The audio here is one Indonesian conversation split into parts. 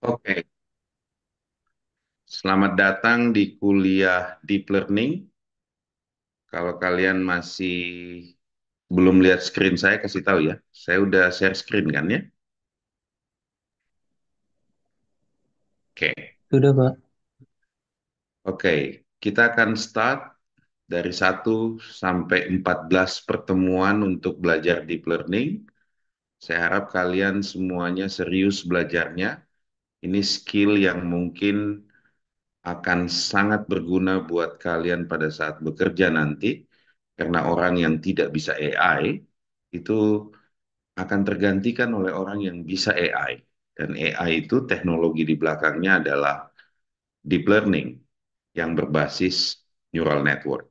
Oke, selamat datang di kuliah Deep Learning. Kalau kalian masih belum lihat screen saya, kasih tahu ya. Saya udah share screen kan ya? Oke, Sudah, Pak. oke. Kita akan start dari 1 sampai 14 pertemuan untuk belajar Deep Learning. Saya harap kalian semuanya serius belajarnya. Ini skill yang mungkin akan sangat berguna buat kalian pada saat bekerja nanti, karena orang yang tidak bisa AI itu akan tergantikan oleh orang yang bisa AI. Dan AI itu teknologi di belakangnya adalah deep learning yang berbasis neural network.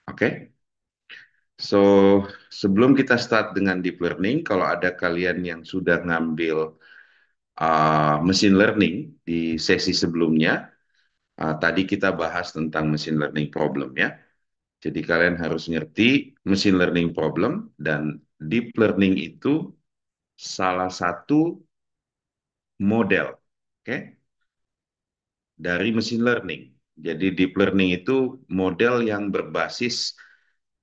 Oke? So, sebelum kita start dengan deep learning, kalau ada kalian yang sudah ngambil machine learning di sesi sebelumnya, tadi kita bahas tentang machine learning problem ya. Jadi kalian harus ngerti machine learning problem dan deep learning itu salah satu model, oke, dari machine learning. Jadi deep learning itu model yang berbasis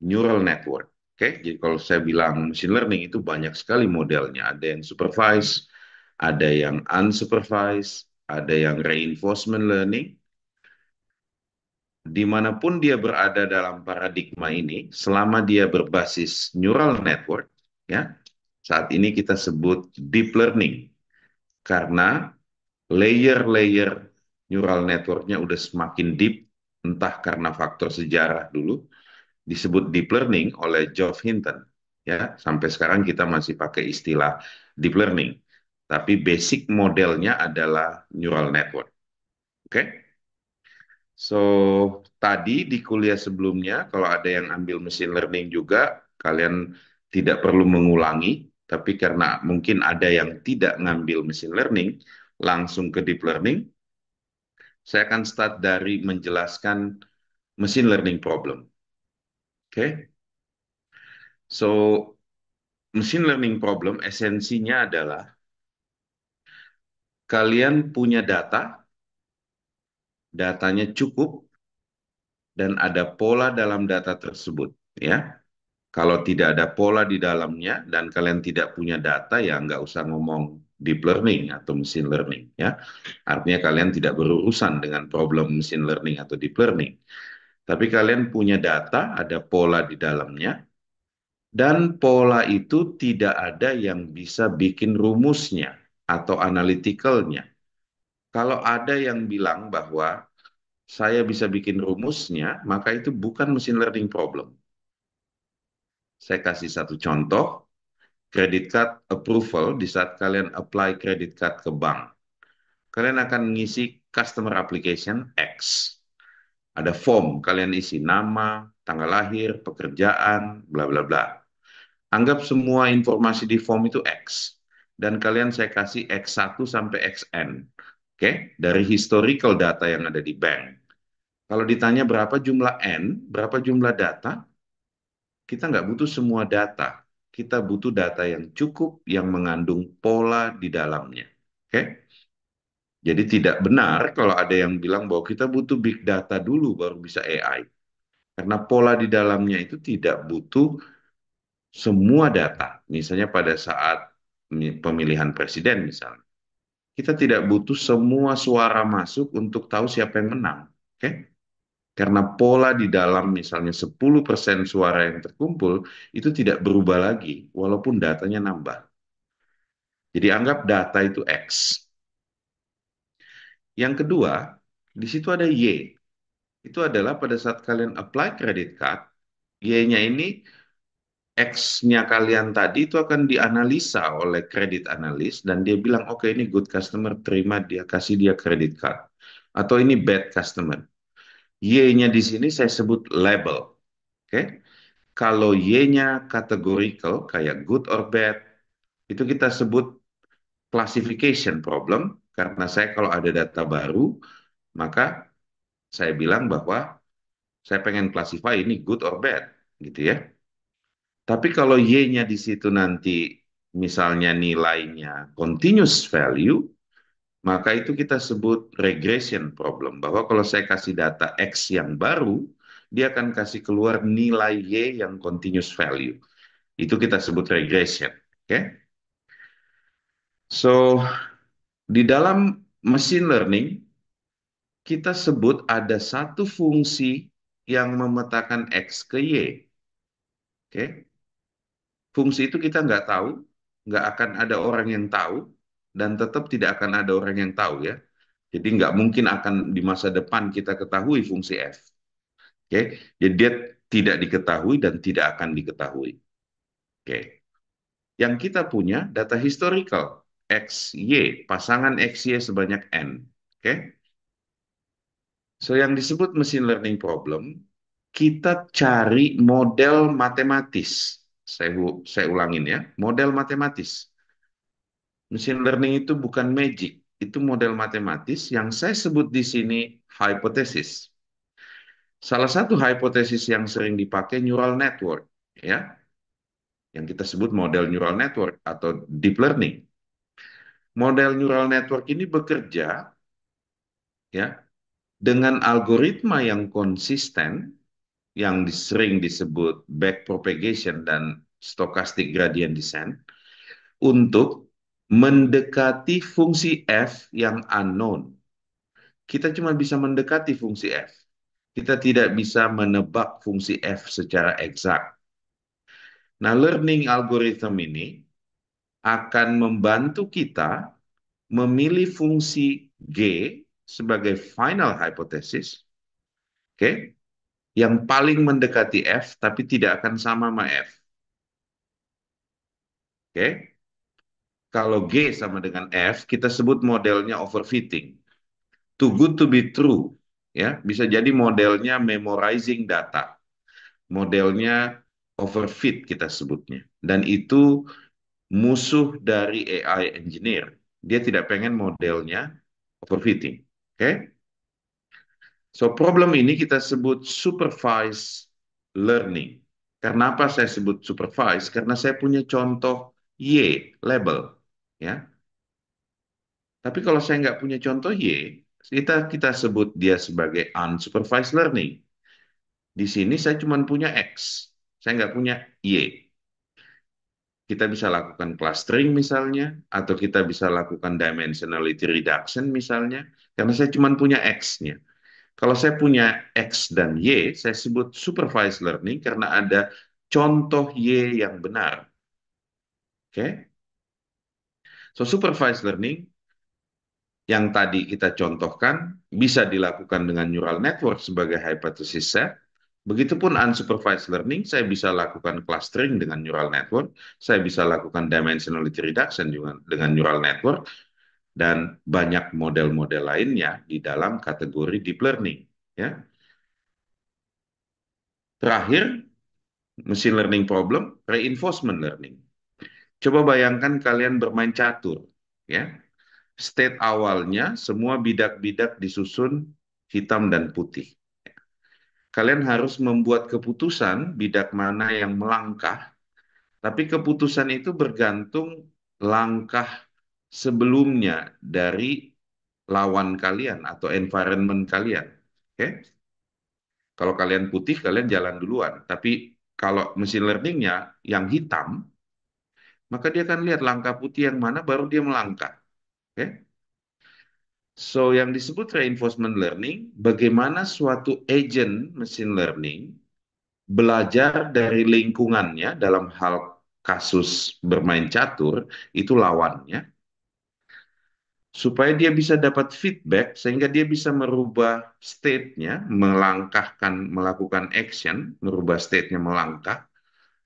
neural network. Oke, jadi kalau saya bilang machine learning itu banyak sekali modelnya. Ada yang supervised, ada yang unsupervised, ada yang reinforcement learning. Dimanapun dia berada dalam paradigma ini, selama dia berbasis neural network, ya, saat ini kita sebut deep learning karena layer-layer neural networknya udah semakin deep, entah karena faktor sejarah dulu disebut deep learning oleh Geoff Hinton, ya, sampai sekarang kita masih pakai istilah deep learning, tapi basic modelnya adalah neural network. Oke? Okay? So, tadi di kuliah sebelumnya, kalau ada yang ambil machine learning juga, kalian tidak perlu mengulangi, tapi karena mungkin ada yang tidak ngambil machine learning, langsung ke deep learning, saya akan start dari menjelaskan machine learning problem. Oke? Okay? So, machine learning problem esensinya adalah kalian punya data, datanya cukup, dan ada pola dalam data tersebut. Ya, kalau tidak ada pola di dalamnya dan kalian tidak punya data, ya nggak usah ngomong deep learning atau machine learning. Ya, artinya kalian tidak berurusan dengan problem machine learning atau deep learning. Tapi kalian punya data, ada pola di dalamnya, dan pola itu tidak ada yang bisa bikin rumusnya atau analyticalnya. Kalau ada yang bilang bahwa saya bisa bikin rumusnya, maka itu bukan machine learning problem. Saya kasih satu contoh, credit card approval di saat kalian apply credit card ke bank. Kalian akan mengisi customer application X. Ada form, kalian isi nama, tanggal lahir, pekerjaan, bla bla bla. Anggap semua informasi di form itu X. Dan kalian saya kasih X1 sampai XN. Oke, dari historical data yang ada di bank. Kalau ditanya berapa jumlah N, berapa jumlah data, kita nggak butuh semua data. Kita butuh data yang cukup, yang mengandung pola di dalamnya. Oke? Jadi tidak benar kalau ada yang bilang bahwa kita butuh big data dulu baru bisa AI. Karena pola di dalamnya itu tidak butuh semua data. Misalnya pada saat pemilihan presiden misalnya. Kita tidak butuh semua suara masuk untuk tahu siapa yang menang. Oke? Karena pola di dalam misalnya 10% suara yang terkumpul itu tidak berubah lagi walaupun datanya nambah. Jadi anggap data itu X. Yang kedua, di situ ada Y. Itu adalah pada saat kalian apply credit card, Y-nya ini X-nya kalian tadi itu akan dianalisa oleh kredit analis dan dia bilang, oke, ini good customer, terima dia, kasih dia credit card. Atau ini bad customer. Y-nya di sini saya sebut label. Oke? Kalau Y-nya categorical, kayak good or bad, itu kita sebut classification problem, karena saya kalau ada data baru, maka saya bilang bahwa saya pengen classify ini good or bad, gitu ya. Tapi kalau Y-nya di situ nanti misalnya nilainya continuous value, Maka itu kita sebut regression problem, bahwa kalau saya kasih data X yang baru, dia akan kasih keluar nilai Y yang continuous value. Itu kita sebut regression. Oke? So, di dalam machine learning, kita sebut ada satu fungsi yang memetakan X ke Y. Oke? Fungsi itu kita nggak tahu, nggak akan ada orang yang tahu, dan tetap tidak akan ada orang yang tahu ya. Jadi nggak mungkin akan di masa depan kita ketahui fungsi F. Oke, jadi dia tidak diketahui dan tidak akan diketahui. Oke, yang kita punya data historical X, Y, pasangan X, Y sebanyak N. Oke, so yang disebut machine learning problem, kita cari model matematis. Saya ulangin ya, model matematis. Machine learning itu bukan magic, itu model matematis yang saya sebut di sini hipotesis. Salah satu hipotesis yang sering dipakai neural network, ya, yang kita sebut model neural network atau deep learning. Model neural network ini bekerja ya dengan algoritma yang konsisten yang sering disebut backpropagation dan stochastic gradient descent untuk mendekati fungsi f yang unknown. Kita cuma bisa mendekati fungsi f. Kita tidak bisa menebak fungsi f secara eksak. Nah, learning algorithm ini akan membantu kita memilih fungsi G sebagai final hypothesis, oke, okay, yang paling mendekati F, tapi tidak akan sama sama F. Oke, okay? Kalau G sama dengan F, kita sebut modelnya overfitting. Too good to be true. Ya, bisa jadi modelnya memorizing data. Modelnya overfit kita sebutnya. Dan itu musuh dari AI engineer. Dia tidak pengen modelnya overfitting. Oke? Okay? So, problem ini kita sebut supervised learning. Kenapa saya sebut supervised? Karena saya punya contoh Y, label. Ya. Tapi kalau saya nggak punya contoh Y, kita sebut dia sebagai unsupervised learning. Di sini saya cuma punya X. Saya nggak punya Y. Kita bisa lakukan clustering misalnya, atau kita bisa lakukan dimensionality reduction misalnya, karena saya cuma punya X-nya. Kalau saya punya X dan Y, saya sebut supervised learning karena ada contoh Y yang benar. Oke? Okay? So, supervised learning yang tadi kita contohkan bisa dilakukan dengan neural network sebagai hypothesis set. Begitupun unsupervised learning, saya bisa lakukan clustering dengan neural network, saya bisa lakukan dimensionality reduction juga dengan neural network, dan banyak model-model lainnya di dalam kategori deep learning. Ya. Terakhir, machine learning problem, reinforcement learning. Coba bayangkan kalian bermain catur, ya. State awalnya semua bidak-bidak disusun hitam dan putih. Kalian harus membuat keputusan bidak mana yang melangkah, tapi keputusan itu bergantung langkah sebelumnya dari lawan kalian atau environment kalian. Oke? Kalau kalian putih, kalian jalan duluan. Tapi kalau machine learningnya yang hitam, maka dia akan lihat langkah putih yang mana, baru dia melangkah. Oke? So, yang disebut reinforcement learning, bagaimana suatu agent machine learning belajar dari lingkungannya dalam hal kasus bermain catur, itu lawannya, supaya dia bisa dapat feedback, sehingga dia bisa merubah state-nya, melangkahkan, melakukan action, merubah state-nya melangkah,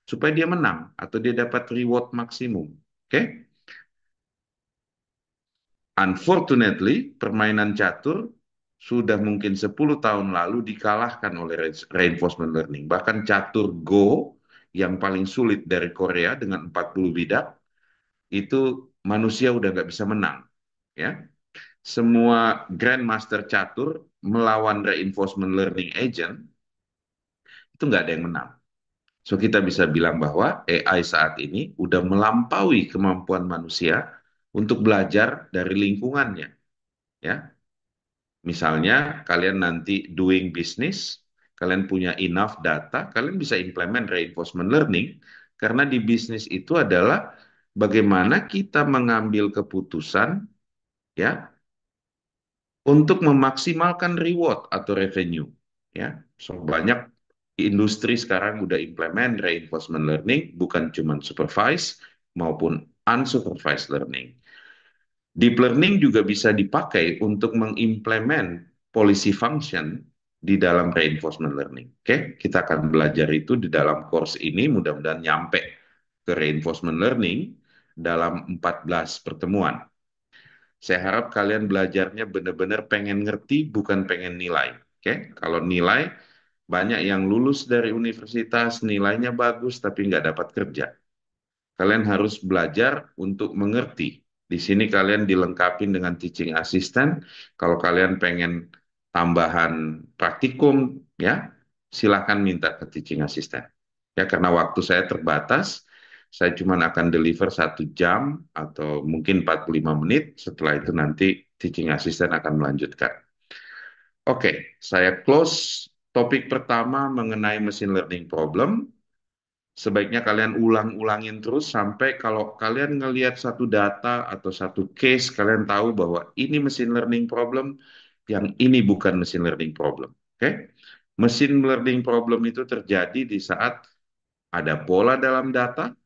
supaya dia menang, atau dia dapat reward maksimum. Oke? Okay? Unfortunately, permainan catur sudah mungkin 10 tahun lalu dikalahkan oleh reinforcement learning. Bahkan catur Go yang paling sulit dari Korea dengan 40 bidak, itu manusia udah nggak bisa menang. Ya, semua grandmaster catur melawan reinforcement learning agent, itu nggak ada yang menang. So, kita bisa bilang bahwa AI saat ini udah melampaui kemampuan manusia untuk belajar dari lingkungannya. ya. Misalnya kalian nanti doing business, kalian punya enough data, kalian bisa implement reinforcement learning karena di bisnis itu adalah bagaimana kita mengambil keputusan ya untuk memaksimalkan reward atau revenue ya. So banyak industri sekarang udah implement reinforcement learning bukan cuma supervised maupun unsupervised learning. Deep learning juga bisa dipakai untuk mengimplement policy function di dalam reinforcement learning. Oke, kita akan belajar itu di dalam course ini, mudah-mudahan nyampe ke reinforcement learning dalam 14 pertemuan. Saya harap kalian belajarnya benar-benar pengen ngerti, bukan pengen nilai. Oke, kalau nilai, banyak yang lulus dari universitas, nilainya bagus, tapi nggak dapat kerja. Kalian harus belajar untuk mengerti. Di sini kalian dilengkapi dengan teaching assistant. Kalau kalian pengen tambahan praktikum, ya, silakan minta ke teaching assistant. Ya, karena waktu saya terbatas, saya cuma akan deliver 1 jam atau mungkin 45 menit. Setelah itu nanti teaching assistant akan melanjutkan. Oke, saya close topik pertama mengenai machine learning problem. Sebaiknya kalian ulang-ulangin terus sampai kalau kalian ngelihat satu data atau satu case, kalian tahu bahwa ini machine learning problem, yang ini bukan machine learning problem. Oke? Machine learning problem itu terjadi di saat ada pola dalam data,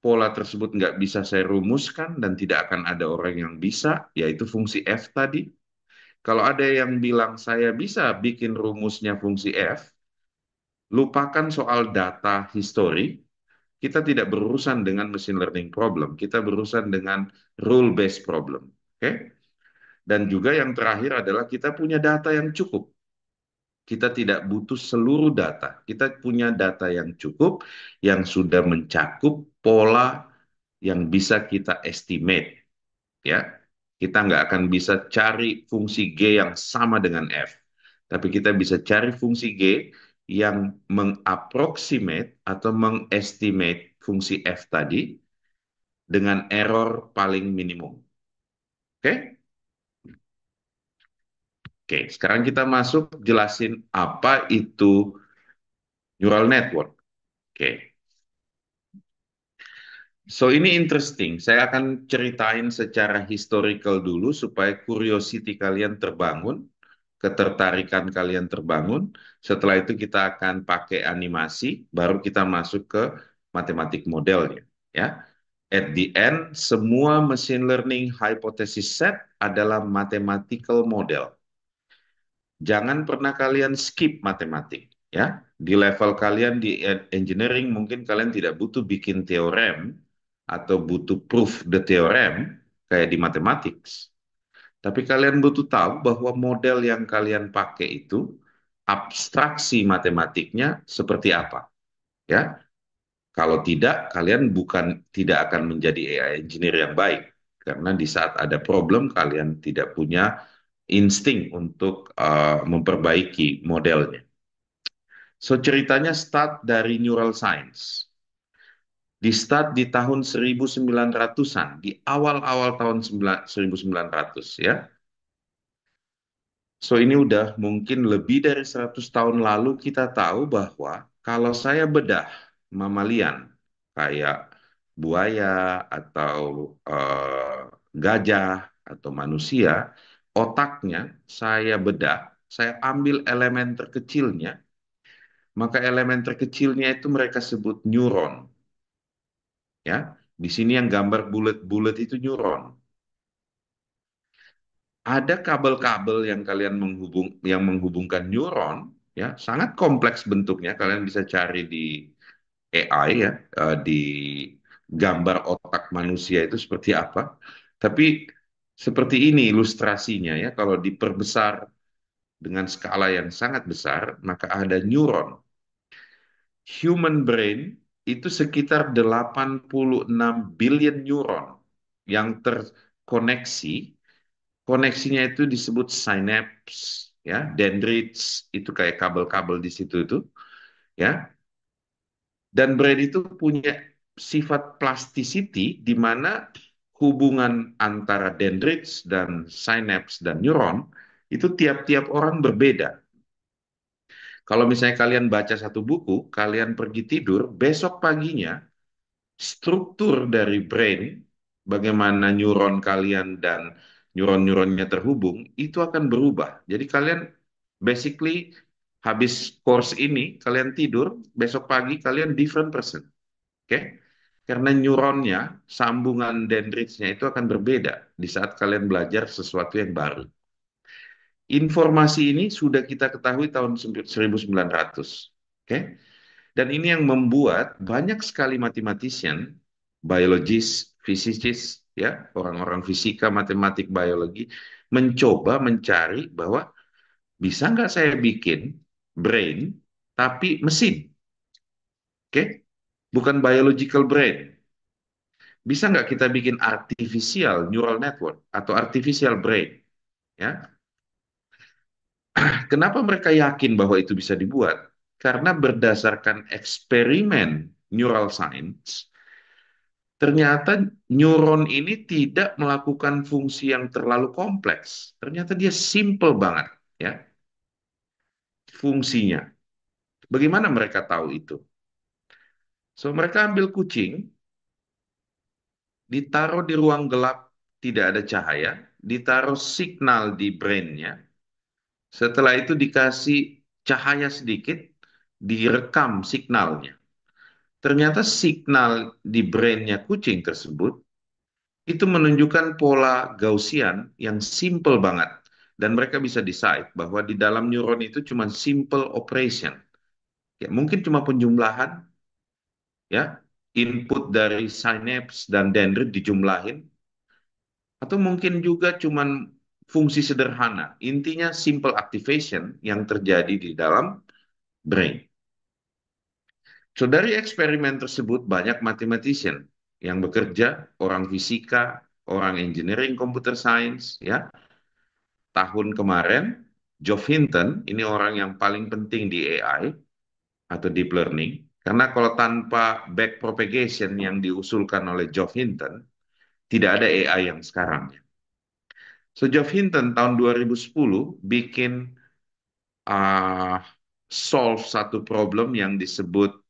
pola tersebut nggak bisa saya rumuskan dan tidak akan ada orang yang bisa, yaitu fungsi F tadi. Kalau ada yang bilang saya bisa bikin rumusnya fungsi F, lupakan soal data history, kita tidak berurusan dengan machine learning problem, kita berurusan dengan rule based problem. Oke? Okay? Dan juga yang terakhir adalah kita punya data yang cukup. Kita tidak butuh seluruh data. Kita punya data yang cukup yang sudah mencakup pola yang bisa kita estimate, ya. Kita nggak akan bisa cari fungsi G yang sama dengan F. Tapi kita bisa cari fungsi G yang mengaproksimate atau mengestimate fungsi F tadi dengan error paling minimum. Oke? Oke, sekarang kita masuk jelasin apa itu neural network. Oke. So ini interesting. Saya akan ceritain secara historical dulu supaya curiosity kalian terbangun, ketertarikan kalian terbangun. Setelah itu kita akan pakai animasi, baru kita masuk ke matematik modelnya. Ya, at the end, semua machine learning hypothesis set adalah mathematical model. Jangan pernah kalian skip matematik. Ya, di level kalian di engineering mungkin kalian tidak butuh bikin teorem atau butuh proof the theorem kayak di mathematics. Tapi kalian butuh tahu bahwa model yang kalian pakai itu abstraksi matematiknya seperti apa. Ya, kalau tidak, kalian bukan tidak akan menjadi AI engineer yang baik. Karena di saat ada problem, kalian tidak punya insting untuk memperbaiki modelnya. So ceritanya start dari neural science. Di start di tahun 1900-an, di awal-awal tahun 1900 ya. So ini udah mungkin lebih dari 100 tahun lalu kita tahu bahwa kalau saya bedah mamalian kayak buaya atau gajah atau manusia, otaknya saya bedah, saya ambil elemen terkecilnya, maka elemen terkecilnya itu mereka sebut neuron, ya. Di sini yang gambar bulat-bulat itu neuron. Ada kabel-kabel yang kalian yang menghubungkan neuron, ya, sangat kompleks bentuknya. Kalian bisa cari di AI ya, di gambar otak manusia itu seperti apa. Tapi seperti ini ilustrasinya ya, kalau diperbesar dengan skala yang sangat besar, maka ada neuron. Human brain itu sekitar 86 billion neuron yang terkoneksi. Koneksinya itu disebut synapse, ya, dendrites itu kayak kabel-kabel di situ itu, ya. Dan brain itu punya sifat plasticity di mana hubungan antara dendrites dan sinaps dan neuron itu tiap-tiap orang berbeda. Kalau misalnya kalian baca satu buku, kalian pergi tidur, besok paginya struktur dari brain, bagaimana neuron kalian dan neuron-neuronnya terhubung, itu akan berubah. Jadi kalian basically habis course ini, kalian tidur, besok pagi kalian different person. Oke? Karena neuronnya, sambungan dendritsnya itu akan berbeda di saat kalian belajar sesuatu yang baru. Informasi ini sudah kita ketahui tahun 1900. Oke? Dan ini yang membuat banyak sekali mathematician, biologis, fisikis, ya, orang-orang fisika, matematik, biologi, mencoba mencari bahwa bisa nggak saya bikin brain tapi mesin, oke? Bukan biological brain. Bisa nggak kita bikin artificial neural network atau artificial brain, ya? Kenapa mereka yakin bahwa itu bisa dibuat? Karena berdasarkan eksperimen neural science, ternyata neuron ini tidak melakukan fungsi yang terlalu kompleks. Ternyata dia simple banget, ya, fungsinya. Bagaimana mereka tahu itu? So, mereka ambil kucing, ditaruh di ruang gelap, tidak ada cahaya, ditaruh signal di brainnya. Setelah itu dikasih cahaya sedikit, direkam signalnya. Ternyata signal di brainnya kucing tersebut itu menunjukkan pola Gaussian yang simple banget. Dan mereka bisa decide bahwa di dalam neuron itu cuma simple operation. Ya, mungkin cuma penjumlahan, ya, input dari synapse dan dendrit dijumlahin, atau mungkin juga cuma fungsi sederhana. Intinya simple activation yang terjadi di dalam brain. So, dari eksperimen tersebut banyak mathematician yang bekerja, orang fisika, orang engineering computer science, ya. Tahun kemarin, Geoff Hinton, ini orang yang paling penting di AI atau deep learning, karena kalau tanpa backpropagation yang diusulkan oleh Geoff Hinton, tidak ada AI yang sekarang. So, Geoff Hinton tahun 2010 bikin uh, solve satu problem yang disebut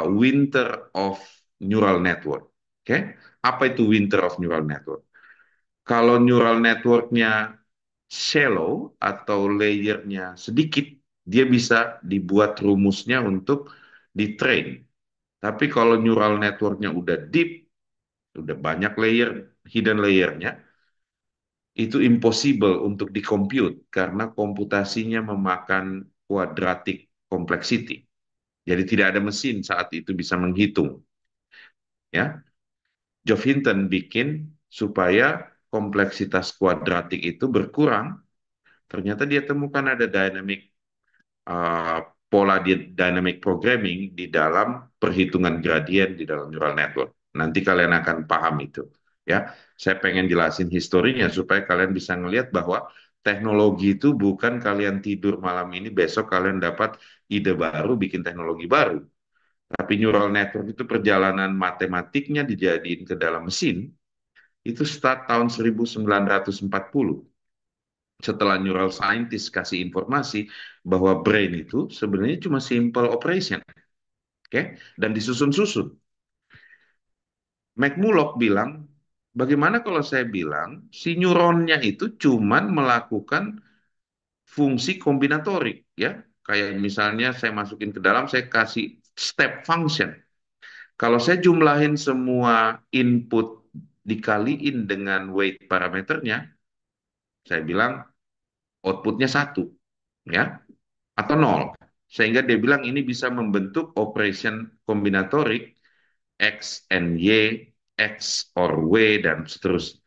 winter of neural network. Oke, okay? Apa itu winter of neural network? Kalau neural networknya shallow atau layernya sedikit, dia bisa dibuat rumusnya untuk di-train. Tapi kalau neural networknya udah deep, udah banyak layer, hidden layernya, itu impossible untuk di-compute karena komputasinya memakan quadratic complexity. Jadi tidak ada mesin saat itu bisa menghitung. Ya, Geoff Hinton bikin supaya kompleksitas kuadratik itu berkurang. Ternyata dia temukan ada uh, pola dynamic programming di dalam perhitungan gradien di dalam neural network. Nanti kalian akan paham itu. Ya, saya pengen jelasin historinya supaya kalian bisa ngelihat bahwa teknologi itu bukan kalian tidur malam ini besok kalian dapat ide baru bikin teknologi baru. Tapi neural network itu perjalanan matematiknya dijadiin ke dalam mesin itu start tahun 1940 setelah neural scientist kasih informasi bahwa brain itu sebenarnya cuma simple operation, oke? Okay? Dan disusun-susun. McMulloch bilang, bagaimana kalau saya bilang si neuronnya itu cuma melakukan fungsi kombinatorik, ya? Kayak misalnya saya masukin ke dalam, saya kasih step function. Kalau saya jumlahin semua input dikaliin dengan weight parameternya, saya bilang outputnya satu, ya, atau nol. Sehingga dia bilang ini bisa membentuk operation kombinatorik X and Y, X or W, dan seterusnya.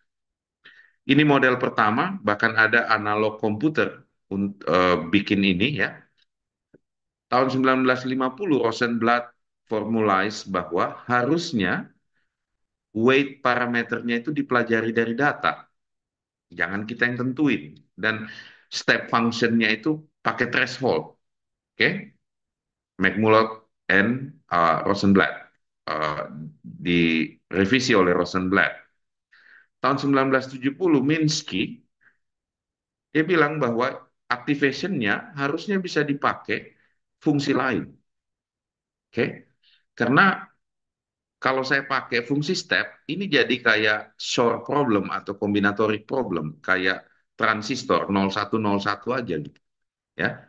Ini model pertama, bahkan ada analog komputer untuk bikin ini, ya. Tahun 1950, Rosenblatt formulasi bahwa harusnya weight parameternya itu dipelajari dari data. Jangan kita yang tentuin. Dan step functionnya itu pakai threshold. Oke? Okay? McMulloch and Rosenblatt. Direvisi oleh Rosenblatt. tahun 1970 Minsky dia bilang bahwa activation-nya harusnya bisa dipakai fungsi lain. Oke? Karena kalau saya pakai fungsi step, ini jadi kayak short problem atau combinatoric problem, kayak transistor 0101 aja gitu, ya.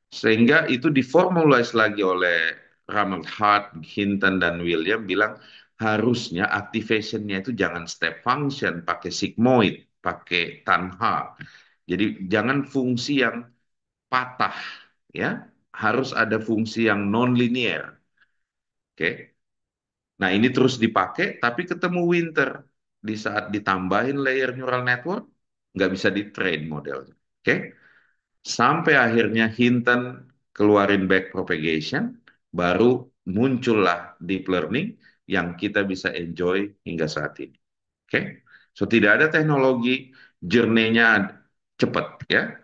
Sehingga itu diformulasi lagi oleh Ronald Hart, Hinton, dan William bilang harusnya activation-nya itu jangan step function, pakai sigmoid, pakai tanha. Jadi jangan fungsi yang patah, ya. Harus ada fungsi yang non-linear. Oke. Nah, ini terus dipakai, tapi ketemu winter. Di saat ditambahin layer neural network, nggak bisa di-train modelnya. Oke? Sampai akhirnya Hinton keluarin backpropagation, baru muncullah deep learning yang kita bisa enjoy hingga saat ini. Oke? So, tidak ada teknologi, journey-nya cepat, ya.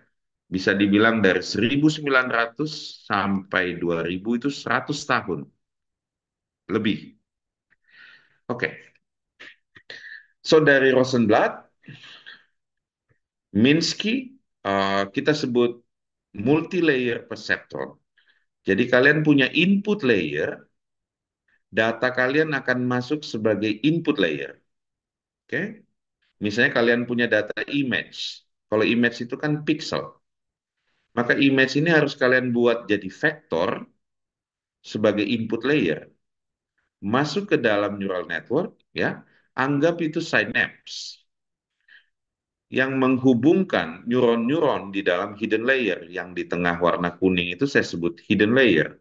Bisa dibilang dari 1900 sampai 2000 itu 100 tahun lebih. Oke. So, dari Rosenblatt, Minsky, kita sebut multi-layer perceptron. Jadi kalian punya input layer, data kalian akan masuk sebagai input layer. Oke? Misalnya kalian punya data image. Kalau image itu kan pixel. Maka image ini harus kalian buat jadi vektor sebagai input layer. Masuk ke dalam neural network, ya. Anggap itu synapse yang menghubungkan neuron-neuron di dalam hidden layer. Yang di tengah warna kuning itu saya sebut hidden layer.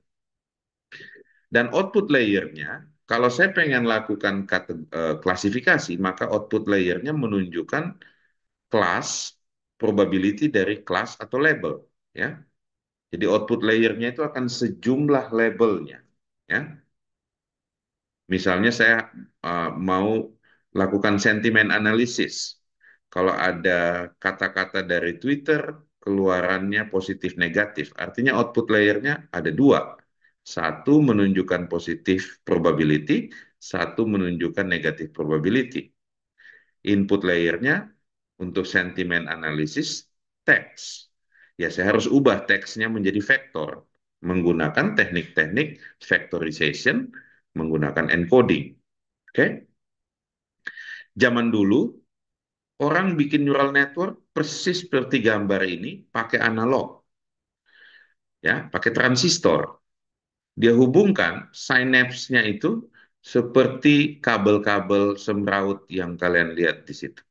Dan output layernya, kalau saya pengen lakukan klasifikasi, maka output layernya menunjukkan kelas, probability dari kelas atau label. Ya. Jadi output layernya itu akan sejumlah labelnya. Ya. Misalnya saya mau lakukan sentimen analisis. Kalau ada kata-kata dari Twitter, keluarannya positif negatif. Artinya output layernya ada dua. Satu menunjukkan positif probability, satu menunjukkan negatif probability. Input layernya untuk sentimen analisis teks. Ya, saya harus ubah teksnya menjadi vektor menggunakan teknik-teknik vectorization, menggunakan encoding. Oke? Zaman dulu orang bikin neural network persis seperti gambar ini pakai analog, ya, pakai transistor. Dia hubungkan synapse-nya itu seperti kabel-kabel semraut yang kalian lihat di situ.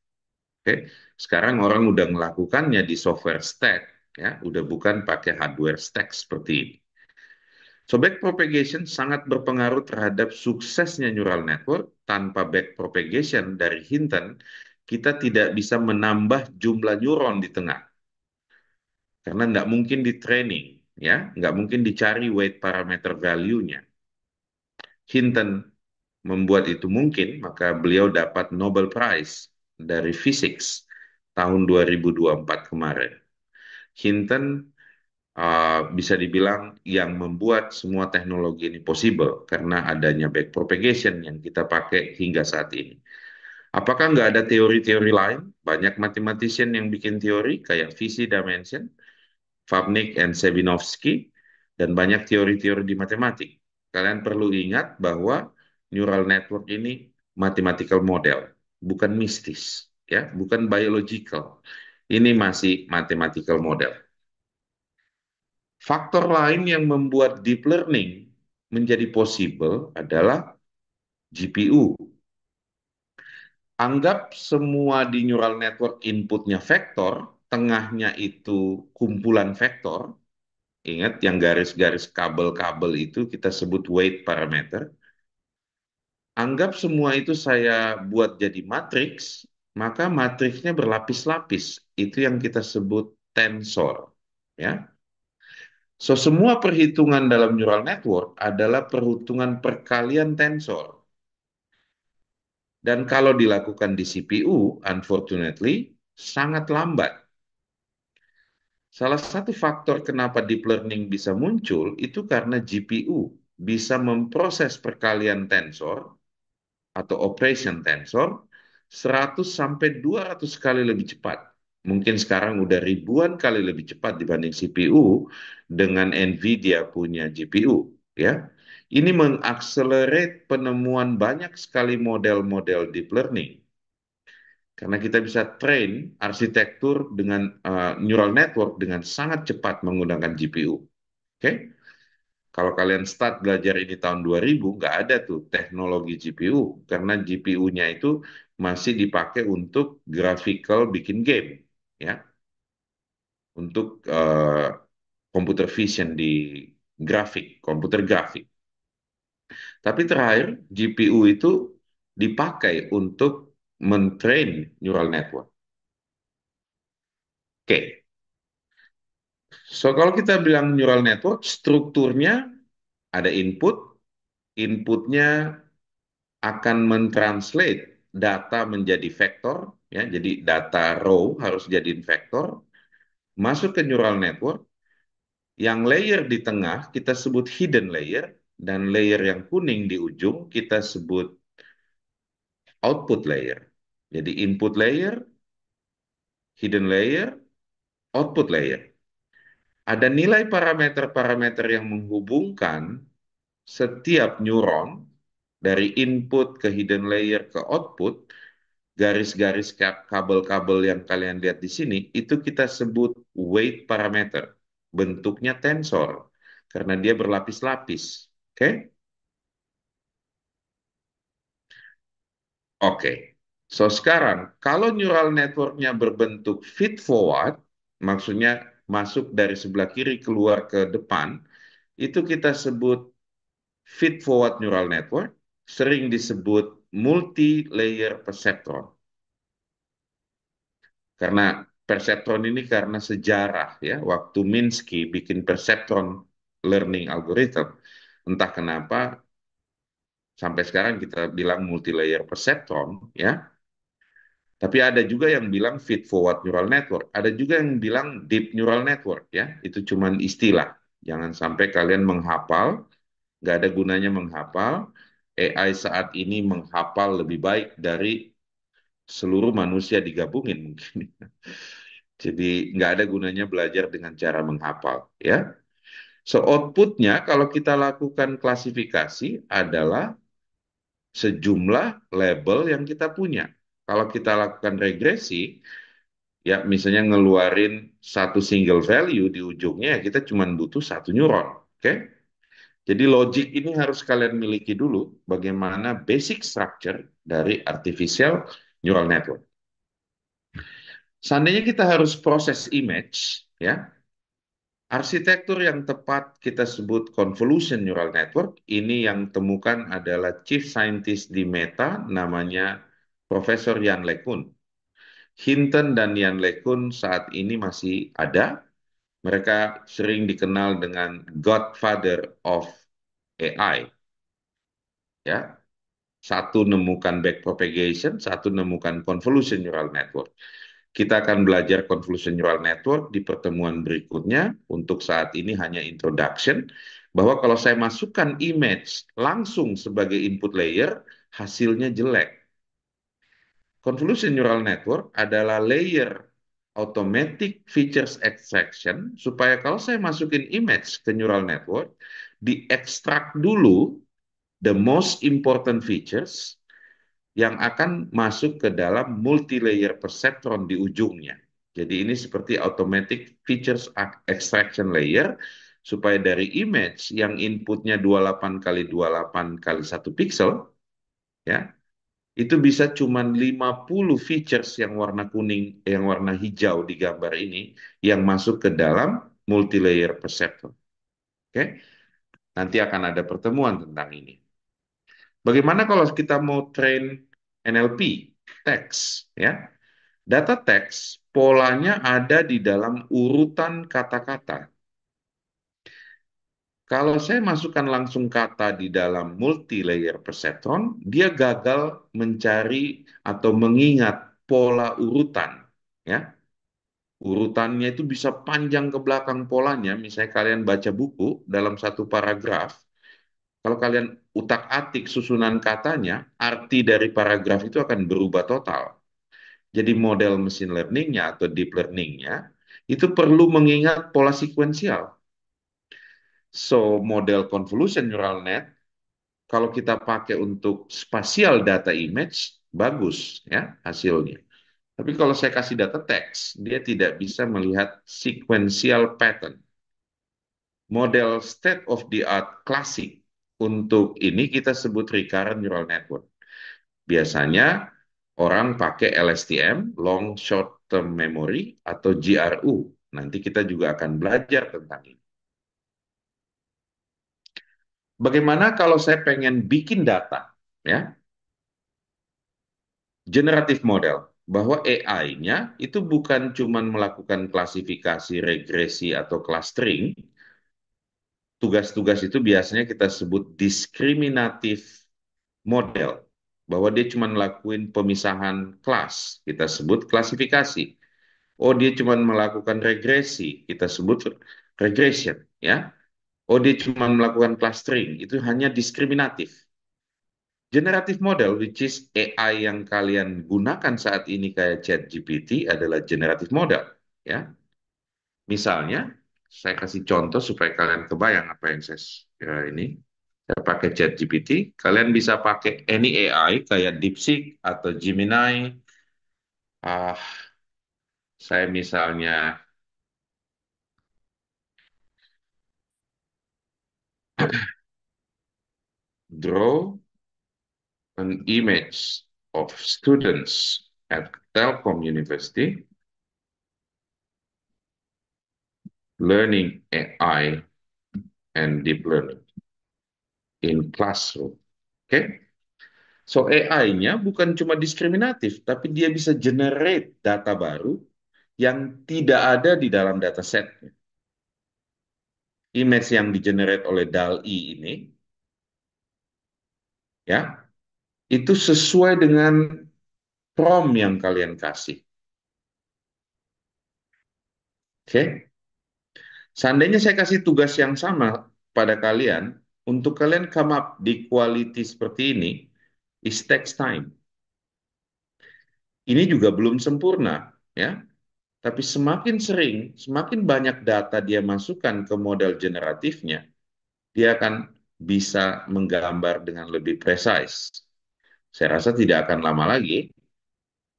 Oke, sekarang orang udah melakukannya di software stack, ya, udah bukan pakai hardware stack seperti ini. So backpropagation sangat berpengaruh terhadap suksesnya neural network. Tanpa backpropagation dari Hinton, kita tidak bisa menambah jumlah neuron di tengah. Karena nggak mungkin di training, ya, nggak mungkin dicari weight parameter value-nya. Hinton membuat itu mungkin, maka beliau dapat Nobel Prize dari Physics tahun 2024 kemarin. Hinton bisa dibilang yang membuat semua teknologi ini possible karena adanya backpropagation yang kita pakai hingga saat ini. Apakah nggak ada teori-teori lain? Banyak mathematician yang bikin teori kayak VC dimension, Vapnik and Sabinovsky, dan banyak teori-teori di matematik. Kalian perlu ingat bahwa neural network ini mathematical model, bukan mistis, ya, bukan biological. Ini masih mathematical model. Faktor lain yang membuat deep learning menjadi possible adalah GPU. Anggap semua di neural network inputnya vektor, tengahnya itu kumpulan vektor. Ingat yang garis-garis kabel-kabel itu kita sebut weight parameter. Anggap semua itu saya buat jadi matriks, maka matriksnya berlapis-lapis. Itu yang kita sebut tensor. Ya. So, semua perhitungan dalam neural network adalah perhitungan perkalian tensor. Dan kalau dilakukan di CPU, unfortunately, sangat lambat. Salah satu faktor kenapa deep learning bisa muncul itu karena GPU bisa memproses perkalian tensor atau operation tensor 100 sampai 200 kali lebih cepat. Mungkin sekarang udah ribuan kali lebih cepat dibanding CPU dengan Nvidia punya GPU, ya. Ini mengakselerate penemuan banyak sekali model-model deep learning. Karena kita bisa train arsitektur dengan neural network dengan sangat cepat menggunakan GPU. Oke? Kalau kalian start belajar ini tahun 2000, nggak ada tuh teknologi GPU. Karena GPU-nya itu masih dipakai untuk graphical bikin game. Ya, untuk computer vision di grafik, komputer grafik. Tapi terakhir, GPU itu dipakai untuk mentrain neural network. Oke, so kalau kita bilang neural network, strukturnya ada input, inputnya akan mentranslate data menjadi vektor, ya, jadi data raw harus jadi vektor, masuk ke neural network, yang layer di tengah kita sebut hidden layer, dan layer yang kuning di ujung kita sebut output layer. Jadi input layer, hidden layer, output layer. Ada nilai parameter-parameter yang menghubungkan setiap neuron dari input ke hidden layer ke output, garis-garis kabel-kabel yang kalian lihat di sini, itu kita sebut weight parameter. Bentuknya tensor, karena dia berlapis-lapis. Oke? Oke. So, sekarang, kalau neural network-nya berbentuk feed forward, maksudnya masuk dari sebelah kiri keluar ke depan, itu kita sebut feed forward neural network, sering disebut multi-layer perceptron. Karena perseptron ini karena sejarah ya, waktu Minsky bikin perseptron learning algorithm, entah kenapa sampai sekarang kita bilang multi-layer perceptron ya. Tapi ada juga yang bilang feed forward neural network, ada juga yang bilang deep neural network ya. Itu cuman istilah. Jangan sampai kalian menghafal, nggak ada gunanya menghafal. AI saat ini menghafal lebih baik dari seluruh manusia digabungin mungkin. Jadi nggak ada gunanya belajar dengan cara menghafal, ya. So outputnya kalau kita lakukan klasifikasi adalah sejumlah label yang kita punya. Kalau kita lakukan regresi, ya misalnya ngeluarin satu single value di ujungnya, ya kita cuma butuh satu neuron, oke? Jadi logic ini harus kalian miliki dulu bagaimana basic structure dari artificial neural network. Seandainya kita harus proses image, ya, arsitektur yang tepat kita sebut convolution neural network. Ini yang temukan adalah chief scientist di Meta, namanya Profesor Yan LeCun. Hinton dan Yan LeCun saat ini masih ada. Mereka sering dikenal dengan Godfather of AI. Ya, satu nemukan backpropagation, satu nemukan convolution neural network. Kita akan belajar convolution neural network di pertemuan berikutnya. Untuk saat ini hanya introduction, bahwa kalau saya masukkan image langsung sebagai input layer, hasilnya jelek. Convolution neural network adalah layer automatic features extraction, supaya kalau saya masukin image ke neural network, diekstrak dulu the most important features yang akan masuk ke dalam multi-layer perceptron di ujungnya. Jadi ini seperti automatic features extraction layer, supaya dari image yang inputnya 28 kali 28 kali 1 pixel, ya, itu bisa cuma 50 features yang warna kuning, yang warna hijau di gambar ini, yang masuk ke dalam multi-layer perceptron. Oke, nanti akan ada pertemuan tentang ini. Bagaimana kalau kita mau train NLP, teks, ya? Data teks, polanya ada di dalam urutan kata-kata. Kalau saya masukkan langsung kata di dalam multi-layer perceptron, dia gagal mencari atau mengingat pola urutan. Ya, urutannya itu bisa panjang ke belakang polanya. Misalnya kalian baca buku dalam satu paragraf, Kalau kalian utak-atik susunan katanya, arti dari paragraf itu akan berubah total. Jadi model machine learning-nya atau deep learning-nya itu perlu mengingat pola sekuensial. So, model convolution neural net, kalau kita pakai untuk spatial data image, bagus ya hasilnya. Tapi kalau saya kasih data teks, dia tidak bisa melihat sequential pattern. Model state of the art klasik untuk ini kita sebut recurrent neural network. Biasanya orang pakai LSTM, long short term memory, atau GRU. Nanti kita juga akan belajar tentang ini. Bagaimana kalau saya pengen bikin data, ya, generatif model, bahwa AI-nya itu bukan cuma melakukan klasifikasi, regresi, atau clustering. Tugas-tugas itu biasanya kita sebut diskriminatif model, bahwa dia cuma melakukan pemisahan kelas, kita sebut klasifikasi. Oh, dia cuma melakukan regresi, kita sebut regression, ya. Oh, dia cuma melakukan clustering, itu hanya diskriminatif. Generative model, which is AI yang kalian gunakan saat ini kayak ChatGPT adalah generative model, ya. Misalnya, saya kasih contoh supaya kalian kebayang apa yang ya, ini. Saya pakai ChatGPT, kalian bisa pakai any AI kayak DeepSeek atau Gemini. Ah, saya misalnya draw an image of students at Telkom University learning AI and deep learning in classroom. Oke, okay? So AI-nya bukan cuma diskriminatif, tapi dia bisa generate data baru yang tidak ada di dalam dataset. Image yang digenerate oleh DAL-E ini, ya, itu sesuai dengan prompt yang kalian kasih. Oke, okay? Seandainya saya kasih tugas yang sama pada kalian, untuk kalian come up di quality seperti ini, it takes time. Ini juga belum sempurna, ya. Tapi semakin sering, semakin banyak data dia masukkan ke model generatifnya, dia akan bisa menggambar dengan lebih precise. Saya rasa tidak akan lama lagi,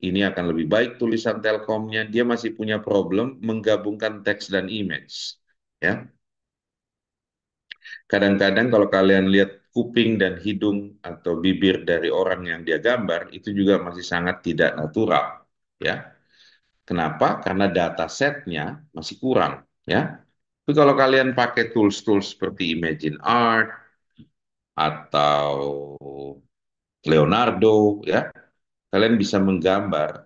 ini akan lebih baik tulisan Telkomnya, dia masih punya problem menggabungkan teks dan image. Ya, kadang-kadang kalau kalian lihat kuping dan hidung atau bibir dari orang yang dia gambar, itu juga masih sangat tidak natural. Ya, kenapa? Karena data setnya masih kurang. Ya, tapi kalau kalian pakai tools-tools seperti Imagine Art atau Leonardo, ya, kalian bisa menggambar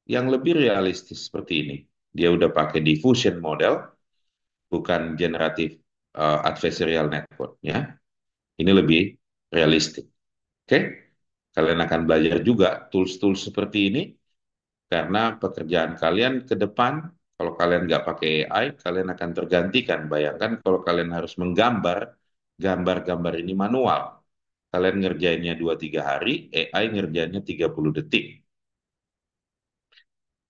yang lebih realistis seperti ini. Dia udah pakai diffusion model, bukan generative adversarial network, ya. Ini lebih realistik. Oke? Kalian akan belajar juga tools-tools seperti ini karena pekerjaan kalian ke depan, kalau kalian nggak pakai AI, kalian akan tergantikan. Bayangkan kalau kalian harus menggambar, gambar-gambar ini manual. Kalian ngerjainnya 2-3 hari, AI ngerjainnya 30 detik.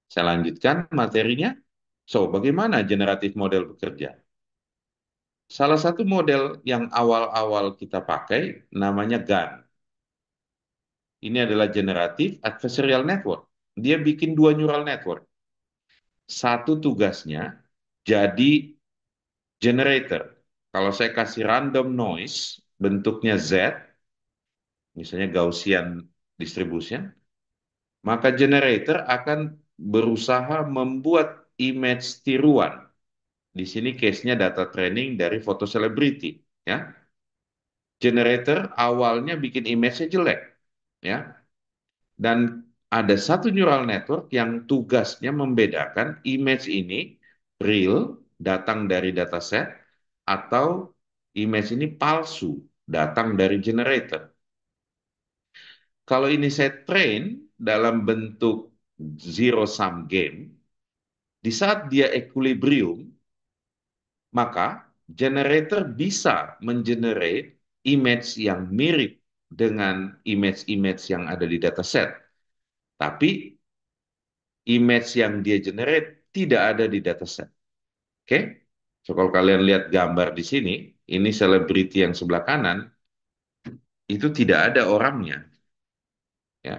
Saya lanjutkan materinya. So, bagaimana generatif model bekerja? Salah satu model yang awal-awal kita pakai namanya GAN. Ini adalah generatif adversarial network. Dia bikin dua neural network. Satu tugasnya jadi generator. Kalau saya kasih random noise, bentuknya Z, misalnya Gaussian distribution, maka generator akan berusaha membuat image tiruan. Di sini case-nya data training dari foto selebriti, ya. Generator awalnya bikin image-nya jelek, ya. Dan ada satu neural network yang tugasnya membedakan image ini real, datang dari dataset, atau image ini palsu, datang dari generator. Kalau ini saya train dalam bentuk zero sum game, di saat dia equilibrium, maka generator bisa mengenerate image yang mirip dengan image-image yang ada di dataset, tapi image yang dia generate tidak ada di dataset. Oke? So, kalau kalian lihat gambar di sini, ini selebriti yang sebelah kanan, itu tidak ada orangnya. Ya,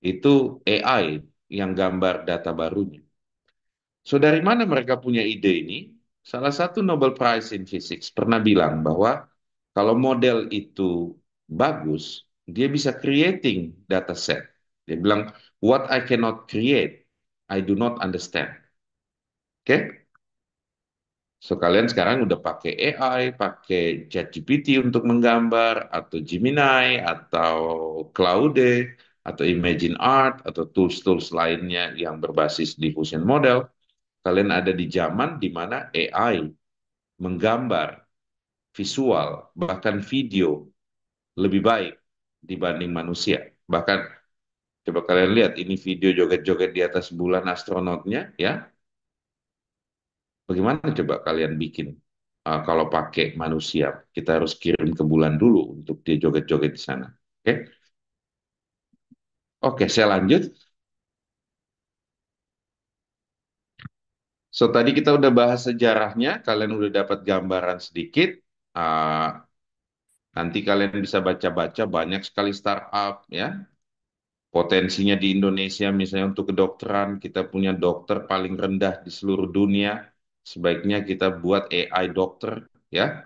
itu AI yang gambar data barunya. So, dari mana mereka punya ide ini? Salah satu Nobel Prize in Physics pernah bilang bahwa kalau model itu bagus, dia bisa creating data set. Dia bilang, what I cannot create, I do not understand. Oke? So, kalian sekarang udah pakai AI, pakai ChatGPT untuk menggambar, atau Gemini, atau Claude, atau Imagine Art, atau tools-tools lainnya yang berbasis diffusion model. Kalian ada di zaman di mana AI menggambar visual, bahkan video lebih baik dibanding manusia. Bahkan coba kalian lihat ini video joget-joget di atas bulan astronotnya, ya. Bagaimana coba kalian bikin kalau pakai manusia? Kita harus kirim ke bulan dulu untuk dia joget-joget di sana. Oke, oke, saya lanjut. So tadi kita udah bahas sejarahnya, kalian udah dapat gambaran sedikit. Ah, Nanti kalian bisa baca-baca banyak sekali startup ya. Potensinya di Indonesia misalnya untuk kedokteran, kita punya dokter paling rendah di seluruh dunia. Sebaiknya kita buat AI dokter ya.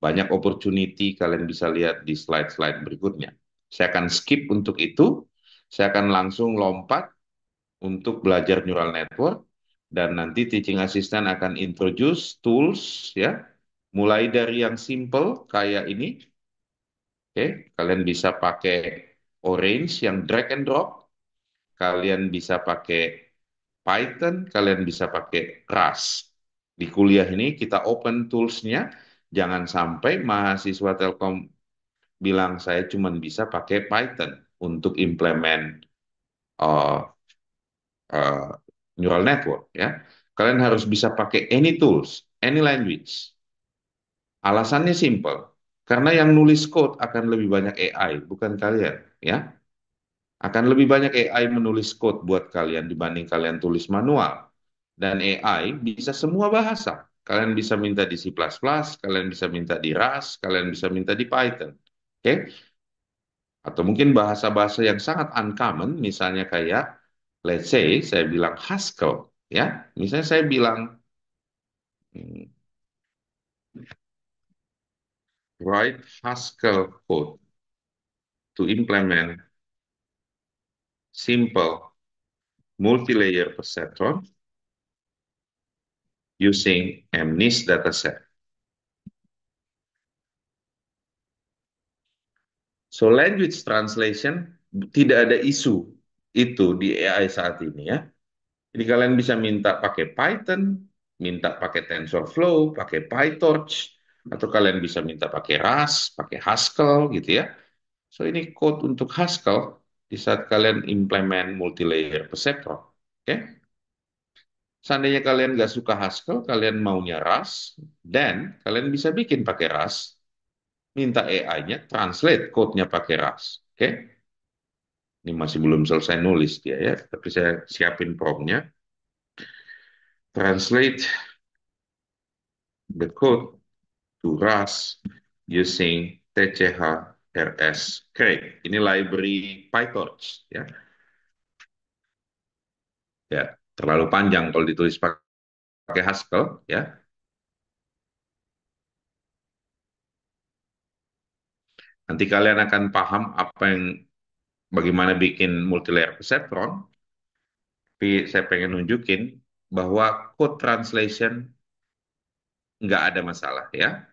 Banyak opportunity kalian bisa lihat di slide-slide berikutnya. Saya akan skip untuk itu. Saya akan langsung lompat untuk belajar neural network dan nanti teaching assistant akan introduce tools ya. Mulai dari yang simple kayak ini. Oke, kalian bisa pakai Orange yang drag and drop, kalian bisa pakai Python, kalian bisa pakai Rust. Di kuliah ini kita open tools-nya, jangan sampai mahasiswa Telkom bilang saya cuma bisa pakai Python untuk implement uh, uh, neural network ya. Kalian harus bisa pakai any tools, any language. Alasannya simple, karena yang nulis code akan lebih banyak AI, bukan kalian ya. Akan lebih banyak AI menulis code buat kalian dibanding kalian tulis manual. Dan AI bisa semua bahasa. Kalian bisa minta di C++, kalian bisa minta di Rust, kalian bisa minta di Python. Oke? Okay? Atau mungkin bahasa-bahasa yang sangat uncommon, misalnya kayak, let's say, saya bilang Haskell. Ya, misalnya saya bilang, hmm, write Haskell code to implement simple multi-layer perceptron using MNIST dataset. So language translation tidak ada isu itu di AI saat ini ya. Jadi kalian bisa minta pakai Python, minta pakai TensorFlow, pakai PyTorch, atau kalian bisa minta pakai Rust, pakai Haskell gitu ya. So ini code untuk Haskell di saat kalian implement multi-layer perceptron. Oke? Seandainya kalian nggak suka Haskell, kalian maunya Rust, dan kalian bisa bikin pakai Rust, minta AI-nya translate code-nya pakai Rust. Oke? Ini masih belum selesai nulis dia ya, tapi saya siapin prompt-nya. Translate the code to Rust using TCH-RS Craig. Ini library PyTorch ya. Ya, terlalu panjang kalau ditulis pakai Haskell ya. Nanti kalian akan paham apa yang bagaimana bikin multilayer perceptron. Tapi saya pengen nunjukin bahwa code translation nggak ada masalah ya.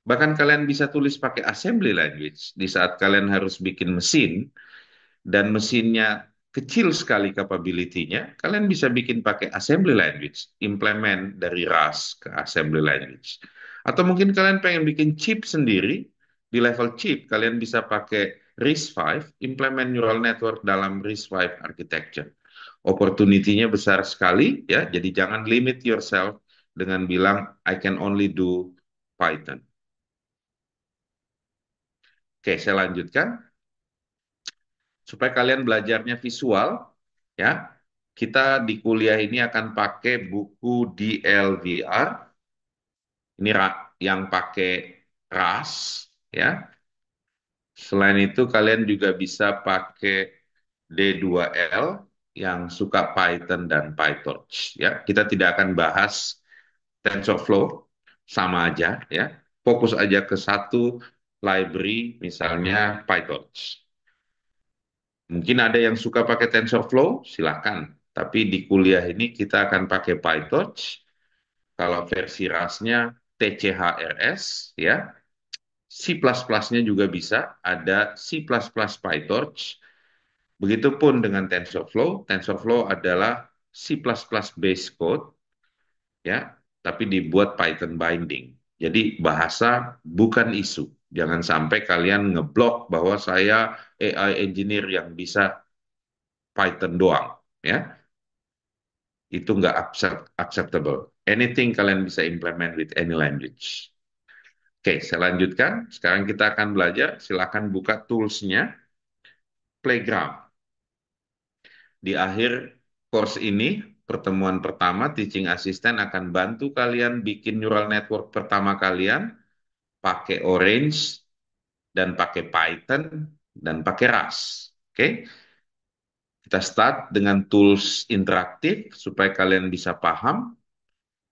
Bahkan kalian bisa tulis pakai assembly language di saat kalian harus bikin mesin dan mesinnya kecil sekali capability-nya, kalian bisa bikin pakai assembly language, implement dari Rust ke assembly language. Atau mungkin kalian pengen bikin chip sendiri, di level chip kalian bisa pakai RISC-V, implement neural network dalam RISC-V architecture. Opportunity-nya besar sekali ya, jadi jangan limit yourself dengan bilang I can only do Python. Oke, saya lanjutkan. Supaya kalian belajarnya visual, ya. Kita di kuliah ini akan pakai buku DLVR, ini yang pakai RAS, ya. Selain itu, kalian juga bisa pakai D2L yang suka Python dan PyTorch, ya. Kita tidak akan bahas TensorFlow, sama aja, ya. Fokus aja ke satu library, misalnya PyTorch. Mungkin ada yang suka pakai TensorFlow, silakan. Tapi di kuliah ini kita akan pakai PyTorch. Kalau versi RAS-nya TCHRS, ya. C++-nya juga bisa, ada C++ PyTorch. Begitupun dengan TensorFlow. TensorFlow adalah C++ base code, ya, tapi dibuat Python binding. Jadi bahasa bukan isu. Jangan sampai kalian ngeblok bahwa saya AI engineer yang bisa Python doang, ya. Itu nggak acceptable. Anything kalian bisa implement with any language. Oke, saya lanjutkan. Sekarang kita akan belajar. Silakan buka tools-nya, Playground. Di akhir course ini, pertemuan pertama, teaching assistant akan bantu kalian bikin neural network pertama kalian, pakai Orange, dan pakai Python, dan pakai RAS. Oke, kita start dengan tools interaktif, supaya kalian bisa paham,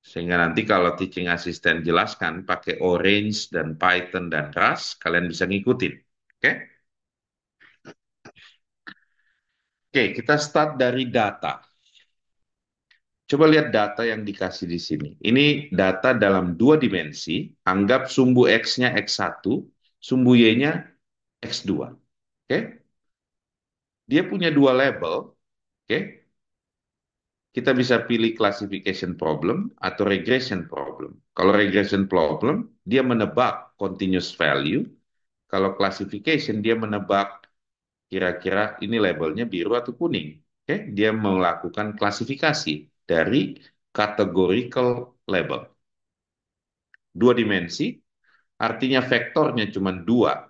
sehingga nanti kalau teaching assistant jelaskan pakai Orange dan Python dan Rust, kalian bisa ngikutin. Oke? Oke, kita start dari data. Coba lihat data yang dikasih di sini. Ini data dalam dua dimensi. Anggap sumbu X-nya X1, sumbu Y-nya X2. Oke? Dia punya dua label. Oke? Kita bisa pilih classification problem atau regression problem. Kalau regression problem, dia menebak continuous value. Kalau classification, dia menebak kira-kira ini labelnya biru atau kuning. Oke, dia melakukan klasifikasi dari categorical label. Dua dimensi, artinya vektornya cuma dua,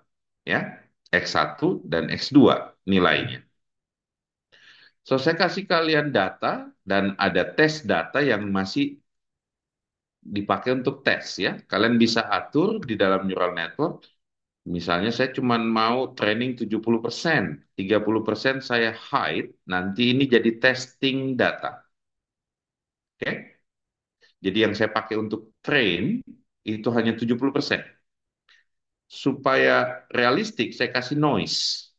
ya, X1 dan X2 nilainya. So, saya kasih kalian data dan ada tes data yang masih dipakai untuk tes, ya. Kalian bisa atur di dalam neural network. Misalnya saya cuma mau training 70%, 30% saya hide, nanti ini jadi testing data. Oke? Jadi yang saya pakai untuk train itu hanya 70%. Supaya realistik, saya kasih noise.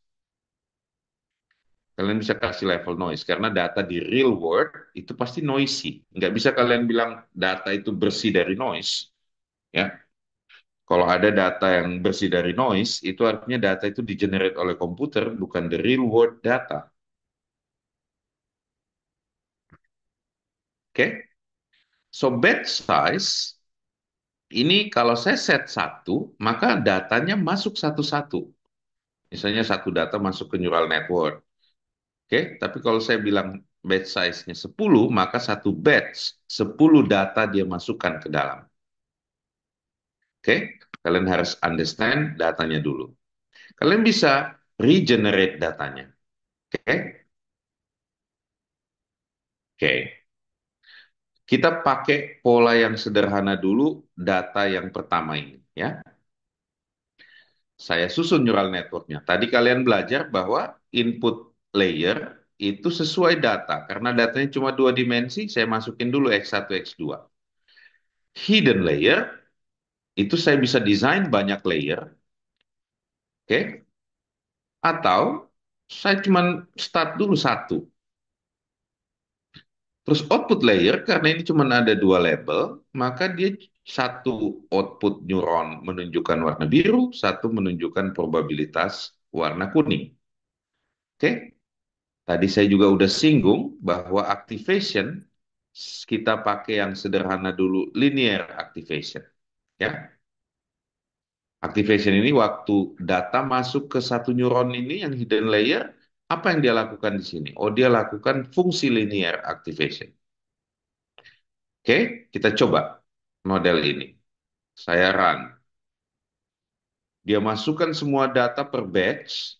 Kalian bisa kasih level noise, karena data di real world itu pasti noisy. Nggak bisa kalian bilang data itu bersih dari noise. Ya, kalau ada data yang bersih dari noise, itu artinya data itu di-generate oleh komputer, bukan the real world data. Oke? So batch size ini kalau saya set satu, maka datanya masuk satu-satu. Misalnya satu data masuk ke neural network. Oke, tapi kalau saya bilang batch size-nya 10, maka satu batch 10 data dia masukkan ke dalam. Oke, kalian harus understand datanya dulu. Kalian bisa regenerate datanya. Oke, oke. Kita pakai pola yang sederhana dulu, data yang pertama ini, ya. Saya susun neural network-nya. Tadi kalian belajar bahwa input layer itu sesuai data. Karena datanya cuma dua dimensi, saya masukin dulu X1, X2. Hidden layer, itu saya bisa desain banyak layer. Oke? Atau saya cuma start dulu satu. Terus output layer, karena ini cuma ada dua label, maka dia satu output neuron menunjukkan warna biru, satu menunjukkan probabilitas warna kuning. Oke? Tadi saya juga udah singgung bahwa activation kita pakai yang sederhana dulu, linear activation. Ya, activation ini waktu data masuk ke satu neuron ini yang hidden layer, apa yang dia lakukan di sini? Oh, dia lakukan fungsi linear activation. Oke, kita coba model ini. Saya run. Dia masukkan semua data per batch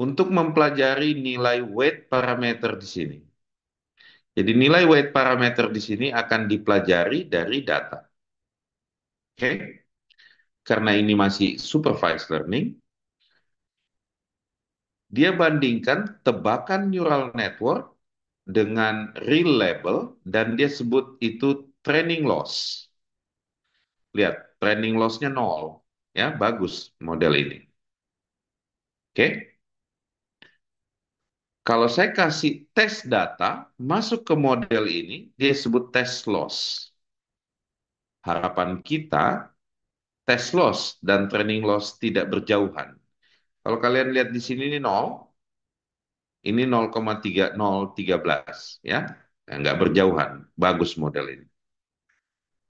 untuk mempelajari nilai weight parameter di sini. Jadi nilai weight parameter di sini akan dipelajari dari data. Oke? Karena ini masih supervised learning, dia bandingkan tebakan neural network dengan real label dan dia sebut itu training loss. Lihat, training loss-nya nol. Ya, bagus model ini. Oke? Kalau saya kasih tes data masuk ke model ini, dia sebut tes loss. Harapan kita tes loss dan training loss tidak berjauhan. Kalau kalian lihat di sini ini 0, ini 0,3013 ya. Nggak berjauhan. Bagus model ini.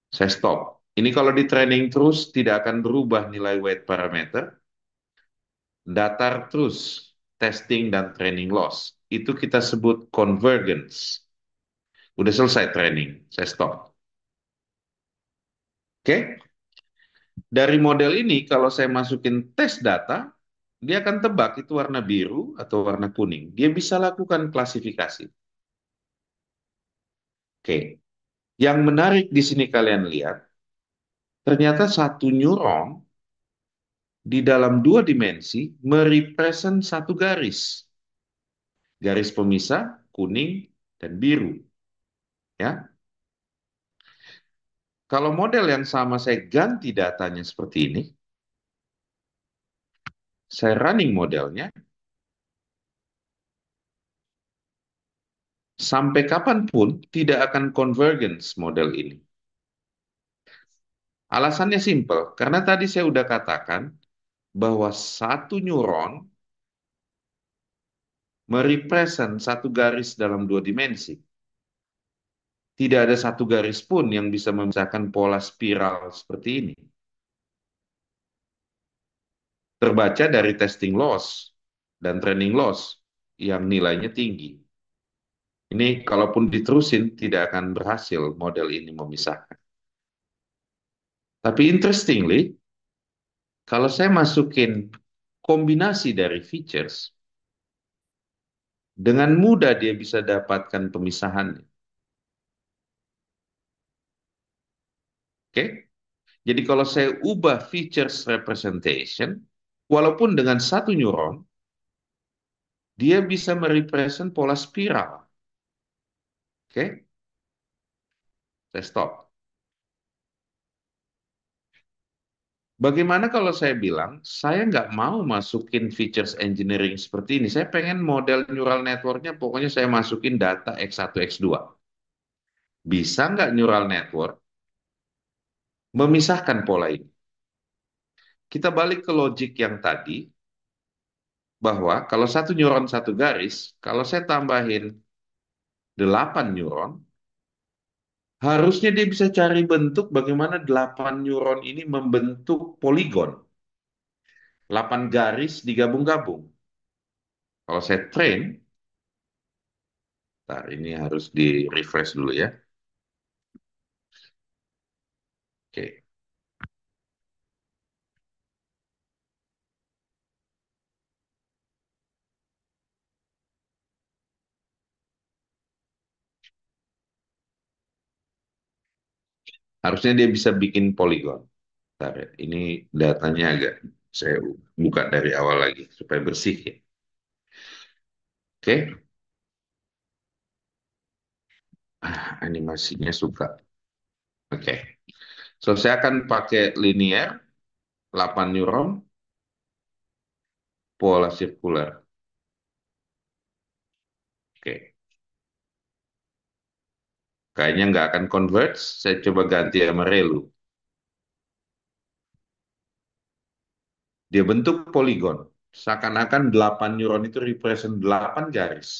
Saya stop. Ini kalau di training terus tidak akan berubah nilai weight parameter. Datar terus testing dan training loss. Itu kita sebut convergence. Udah selesai training. Saya stop. Oke? Dari model ini kalau saya masukin tes data, dia akan tebak itu warna biru atau warna kuning. Dia bisa lakukan klasifikasi. Oke. Yang menarik di sini kalian lihat, ternyata satu neuron di dalam dua dimensi merepresent satu garis. Garis pemisah kuning dan biru. Ya. Kalau model yang sama saya ganti datanya seperti ini, saya running modelnya, sampai kapanpun tidak akan convergence model ini. Alasannya simple, karena tadi saya sudah katakan bahwa satu neuron merepresent satu garis dalam dua dimensi. Tidak ada satu garis pun yang bisa memisahkan pola spiral seperti ini. Terbaca dari testing loss dan training loss yang nilainya tinggi. Ini kalaupun diterusin tidak akan berhasil model ini memisahkan. Tapi interestingly, kalau saya masukin kombinasi dari features, dengan mudah dia bisa dapatkan pemisahannya. Oke? Jadi kalau saya ubah features representation, walaupun dengan satu neuron, dia bisa merepresent pola spiral. Oke? Saya stop. Bagaimana kalau saya bilang, saya nggak mau masukin features engineering seperti ini. Saya pengen model neural networknya, pokoknya saya masukin data X1, X2. Bisa nggak neural network memisahkan pola ini? Kita balik ke logik yang tadi, bahwa kalau satu neuron satu garis, kalau saya tambahin 8 neuron, harusnya dia bisa cari bentuk bagaimana 8 neuron ini membentuk poligon. 8 garis digabung-gabung. Kalau saya train, ntar ini harus di refresh dulu ya. Oke, harusnya dia bisa bikin poligon. Ntar ya, ini datanya agak saya buka dari awal lagi supaya bersih ya. Oke, animasinya suka. Oke, so saya akan pakai linear 8 neuron pola sirkular. Oke, kayaknya nggak akan converge. Saya coba ganti sama Relu. Dia bentuk poligon. Seakan-akan 8 neuron itu represent 8 garis.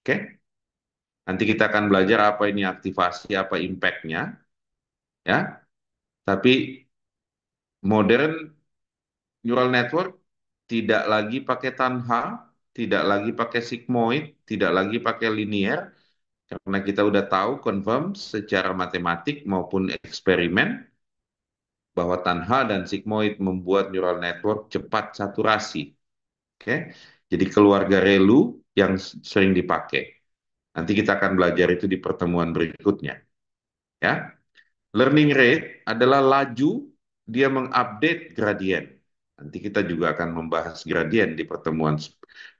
Oke? Nanti kita akan belajar apa ini aktivasi, apa impact-nya. Ya. Tapi modern neural network tidak lagi pakai Tanha, tidak lagi pakai sigmoid, tidak lagi pakai linear, karena kita udah tahu confirm secara matematik maupun eksperimen bahwa tanha dan sigmoid membuat neural network cepat saturasi. Oke, jadi keluarga ReLU yang sering dipakai. Nanti kita akan belajar itu di pertemuan berikutnya. Ya, learning rate adalah laju dia mengupdate gradien. Nanti kita juga akan membahas gradien di pertemuan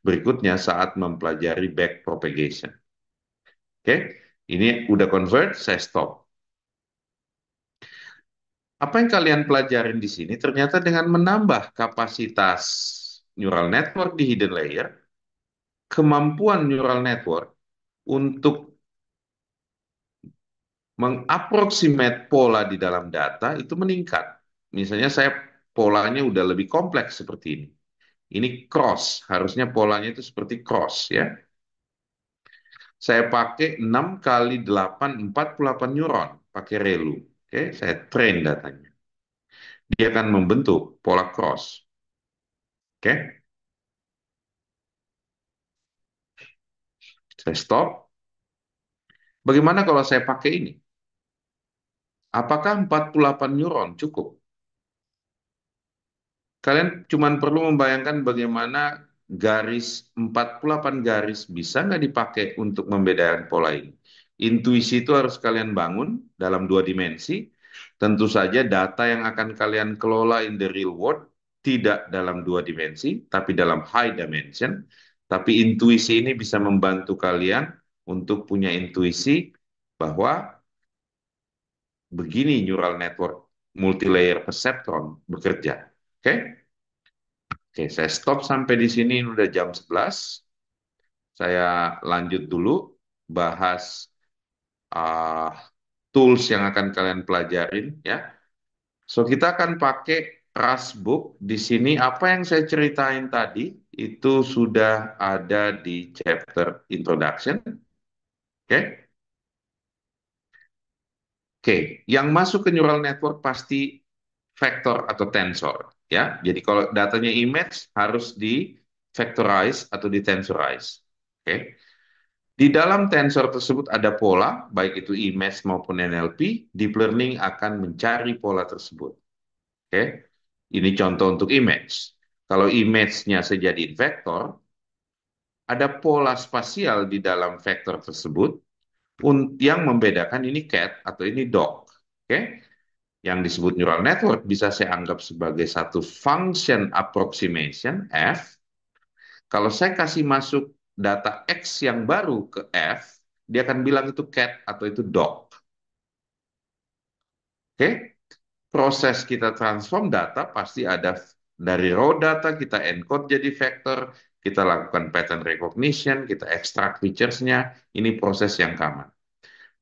berikutnya saat mempelajari back propagation. Oke, ini udah convert, saya stop. Apa yang kalian pelajarin di sini ternyata dengan menambah kapasitas neural network di hidden layer, kemampuan neural network untuk mengaproksimate pola di dalam data itu meningkat. Misalnya saya polanya udah lebih kompleks seperti ini. Ini cross, harusnya polanya itu seperti cross ya. Saya pakai 6 kali 8, 48 neuron pakai ReLU. Oke, saya train datanya. Dia akan membentuk pola cross. Oke, saya stop. Bagaimana kalau saya pakai ini? Apakah 48 neuron cukup? Kalian cuma perlu membayangkan bagaimana garis 48 garis bisa nggak dipakai untuk membedakan pola ini. Intuisi itu harus kalian bangun dalam dua dimensi. Tentu saja data yang akan kalian kelola in the real world tidak dalam dua dimensi, tapi dalam high dimension. Tapi intuisi ini bisa membantu kalian untuk punya intuisi bahwa begini neural network multilayer perceptron bekerja. Oke? Oke, saya stop sampai di sini, ini udah jam 11. Saya lanjut dulu bahas uh, tools yang akan kalian pelajarin ya. So, kita akan pakai Rustbook. Di sini apa yang saya ceritain tadi itu sudah ada di chapter introduction. Oke. Oke, yang masuk ke neural network pasti vektor atau tensor ya. Jadi kalau datanya image harus di vectorize atau di tensorize. Oke. Di dalam tensor tersebut ada pola, baik itu image maupun NLP, deep learning akan mencari pola tersebut. Oke. Ini contoh untuk image. Kalau image-nya saya jadiin vektor, ada pola spasial di dalam vektor tersebut yang membedakan ini cat atau ini dog. Oke. Yang disebut neural network bisa saya anggap sebagai satu function approximation F. Kalau saya kasih masuk data X yang baru ke F, dia akan bilang itu cat atau itu dog. Oke, proses kita transform data pasti ada dari raw data kita encode jadi vektor, kita lakukan pattern recognition, kita extract features-nya, ini proses yang common.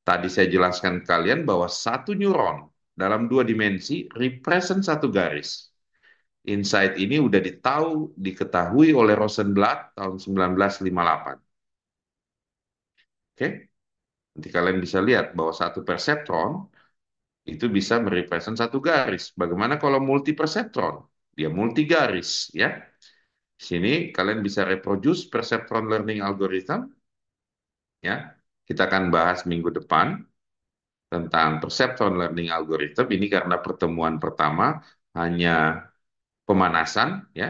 Tadi saya jelaskan ke kalian bahwa satu neuron dalam dua dimensi represent satu garis. Insight ini udah diketahui oleh Rosenblatt tahun 1958. Oke, nanti kalian bisa lihat bahwa satu perseptron itu bisa merepresent satu garis. Bagaimana kalau multi perseptron? Dia multi garis, ya. Di sini kalian bisa reproduce perceptron learning algorithm, ya. Kita akan bahas minggu depan tentang perceptron learning algorithm. Ini karena pertemuan pertama hanya pemanasan, ya.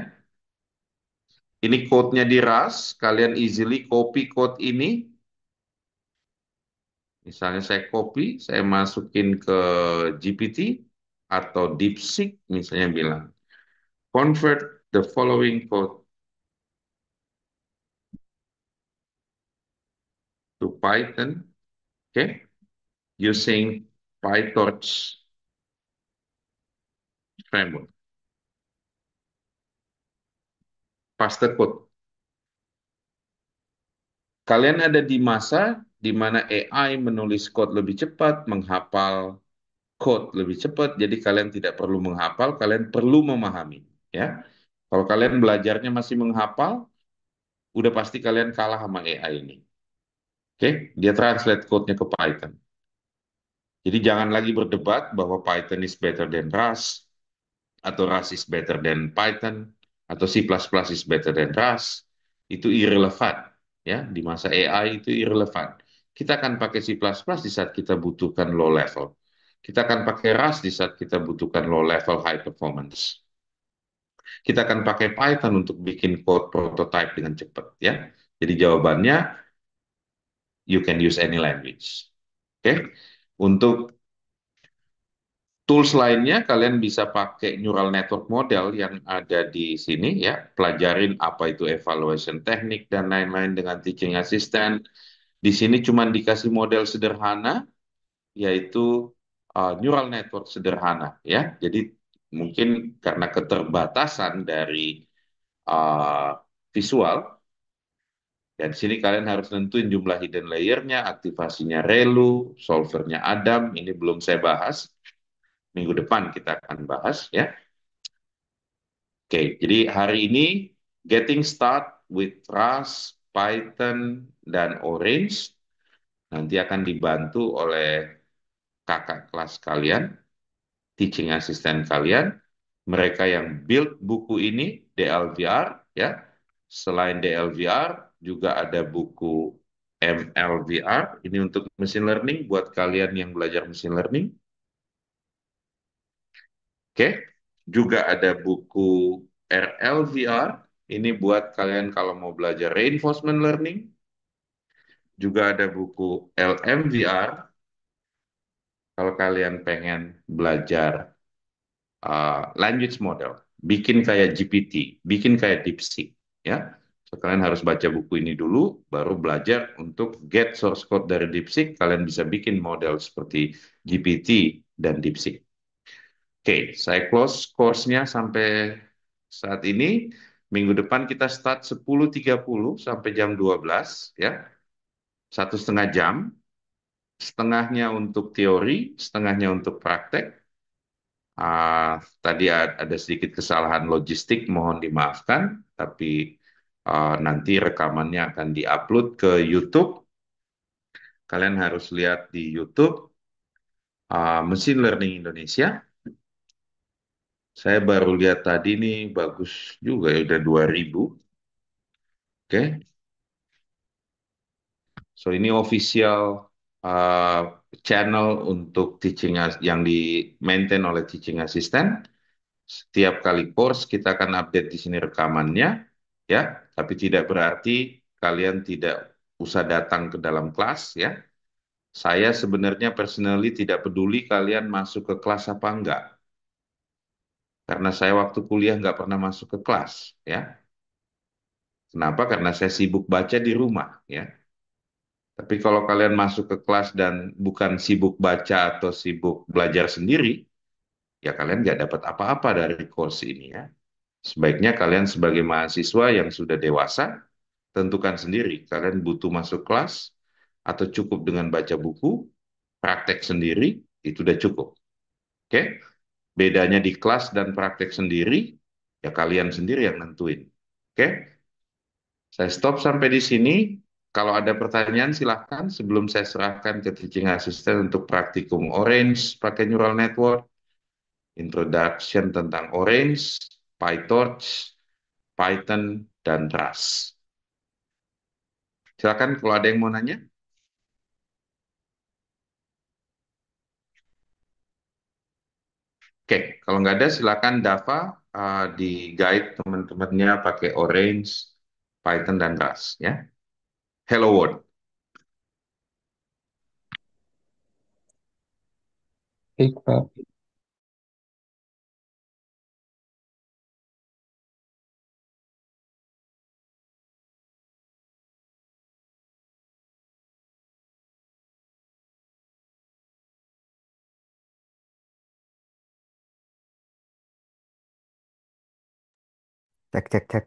Ini code-nya di Rust, kalian easily copy code ini. Misalnya saya copy, saya masukin ke GPT atau DeepSeek, misalnya bilang, convert the following code to Python, okay, using PyTorch framework. Paste code. Kalian ada di masa di mana AI menulis code lebih cepat, menghafal code lebih cepat, jadi kalian tidak perlu menghafal, kalian perlu memahami. Ya, kalau kalian belajarnya masih menghafal, udah pasti kalian kalah sama AI ini. Oke, dia translate code-nya ke Python. Jadi jangan lagi berdebat bahwa Python is better than Rust, atau Rust is better than Python, atau C++ is better than Rust. Itu irrelevant. Ya, di masa AI itu irrelevant. Kita akan pakai C++ di saat kita butuhkan low level. Kita akan pakai Rust di saat kita butuhkan low level high performance. Kita akan pakai Python untuk bikin code prototype dengan cepat ya. Jadi jawabannya you can use any language. Oke. Okay? Untuk tools lainnya kalian bisa pakai neural network model yang ada di sini ya. Pelajarin apa itu evaluation teknik dan lain-lain dengan teaching assistant. Di sini cuma dikasih model sederhana yaitu neural network sederhana ya. Jadi mungkin karena keterbatasan dari uh, visual, dan di sini kalian harus nentuin jumlah hidden layer-nya, aktivasinya Relu, solvernya Adam, ini belum saya bahas. Minggu depan kita akan bahas ya. Oke, jadi hari ini getting start with Rust, Python, dan Orange nanti akan dibantu oleh kakak kelas kalian, teaching assistant kalian, mereka yang build buku ini, DLVR, ya. Selain DLVR, juga ada buku MLVR, ini untuk machine learning, buat kalian yang belajar machine learning. Oke, juga ada buku RLVR, ini buat kalian kalau mau belajar reinforcement learning. Juga ada buku LMVR, kalau kalian pengen belajar language model, bikin kayak GPT, bikin kayak DeepSeek, ya. So, kalian harus baca buku ini dulu, baru belajar untuk get source code dari DeepSeek, kalian bisa bikin model seperti GPT dan DeepSeek. Oke, saya close course-nya sampai saat ini. Minggu depan kita start 10.30 sampai jam 12, ya. 1,5 jam, setengahnya untuk teori, setengahnya untuk praktek. Tadi ada sedikit kesalahan logistik, mohon dimaafkan, tapi nanti rekamannya akan diupload ke YouTube. Kalian harus lihat di YouTube Machine Learning Indonesia. Saya baru lihat tadi nih bagus juga ya, udah 2.000. Oke, so ini official uh, channel untuk teaching yang di maintain oleh teaching assistant. Setiap kali course kita akan update di sini rekamannya, ya. Tapi tidak berarti kalian tidak usah datang ke dalam kelas, ya. Saya sebenarnya personally tidak peduli kalian masuk ke kelas apa enggak, karena saya waktu kuliah nggak pernah masuk ke kelas, ya. Kenapa? Karena saya sibuk baca di rumah, ya. Tapi kalau kalian masuk ke kelas dan bukan sibuk baca atau sibuk belajar sendiri, ya kalian nggak dapat apa-apa dari course ini, ya. Sebaiknya kalian sebagai mahasiswa yang sudah dewasa, tentukan sendiri, kalian butuh masuk kelas atau cukup dengan baca buku, praktek sendiri, itu udah cukup. Oke? Bedanya di kelas dan praktek sendiri, ya kalian sendiri yang nentuin. Oke? Saya stop sampai di sini. Kalau ada pertanyaan silahkan sebelum saya serahkan ke teaching assistant untuk praktikum Orange pakai neural network, introduction tentang Orange, PyTorch, Python, dan Rust. Silakan kalau ada yang mau nanya. Oke, kalau nggak ada silakan Dava di guide teman-temannya pakai Orange, Python, dan Rust ya. Hello World. Baik, Pak. Cek, cek, cek.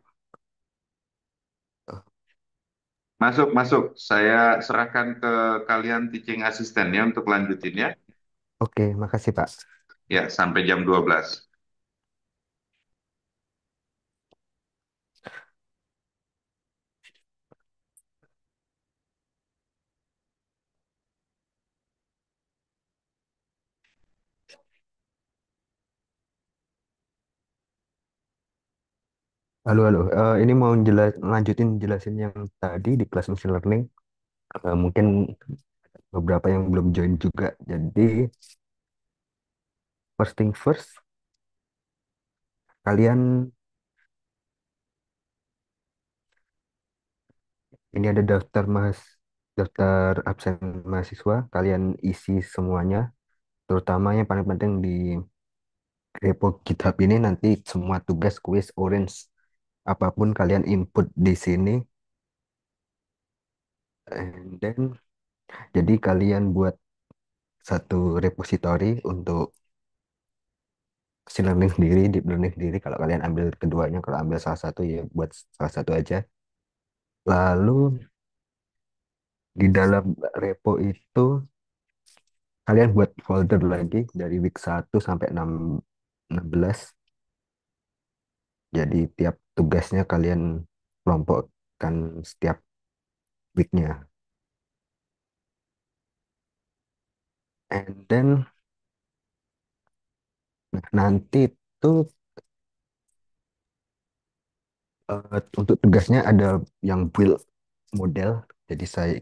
Masuk, masuk. Saya serahkan ke kalian teaching asistennya untuk lanjutin ya. Oke, makasih Pak. Ya, sampai jam 12. Halo, halo. Ini mau lanjutin jelasin yang tadi di kelas machine learning. Mungkin beberapa yang belum join juga. Jadi first thing first, kalian ini ada daftar absen mahasiswa, kalian isi semuanya, terutama yang paling penting di repo GitHub ini nanti semua tugas kuis orange apapun kalian input di sini, and then jadi kalian buat satu repository untuk machine learning sendiri, deep learning sendiri. Kalau kalian ambil keduanya, kalau ambil salah satu ya buat salah satu aja. Lalu di dalam repo itu kalian buat folder lagi dari week 1 sampai 16. Jadi tiap tugasnya kalian kelompokkan setiap weeknya. And then nanti itu untuk tugasnya ada yang build model. Jadi kami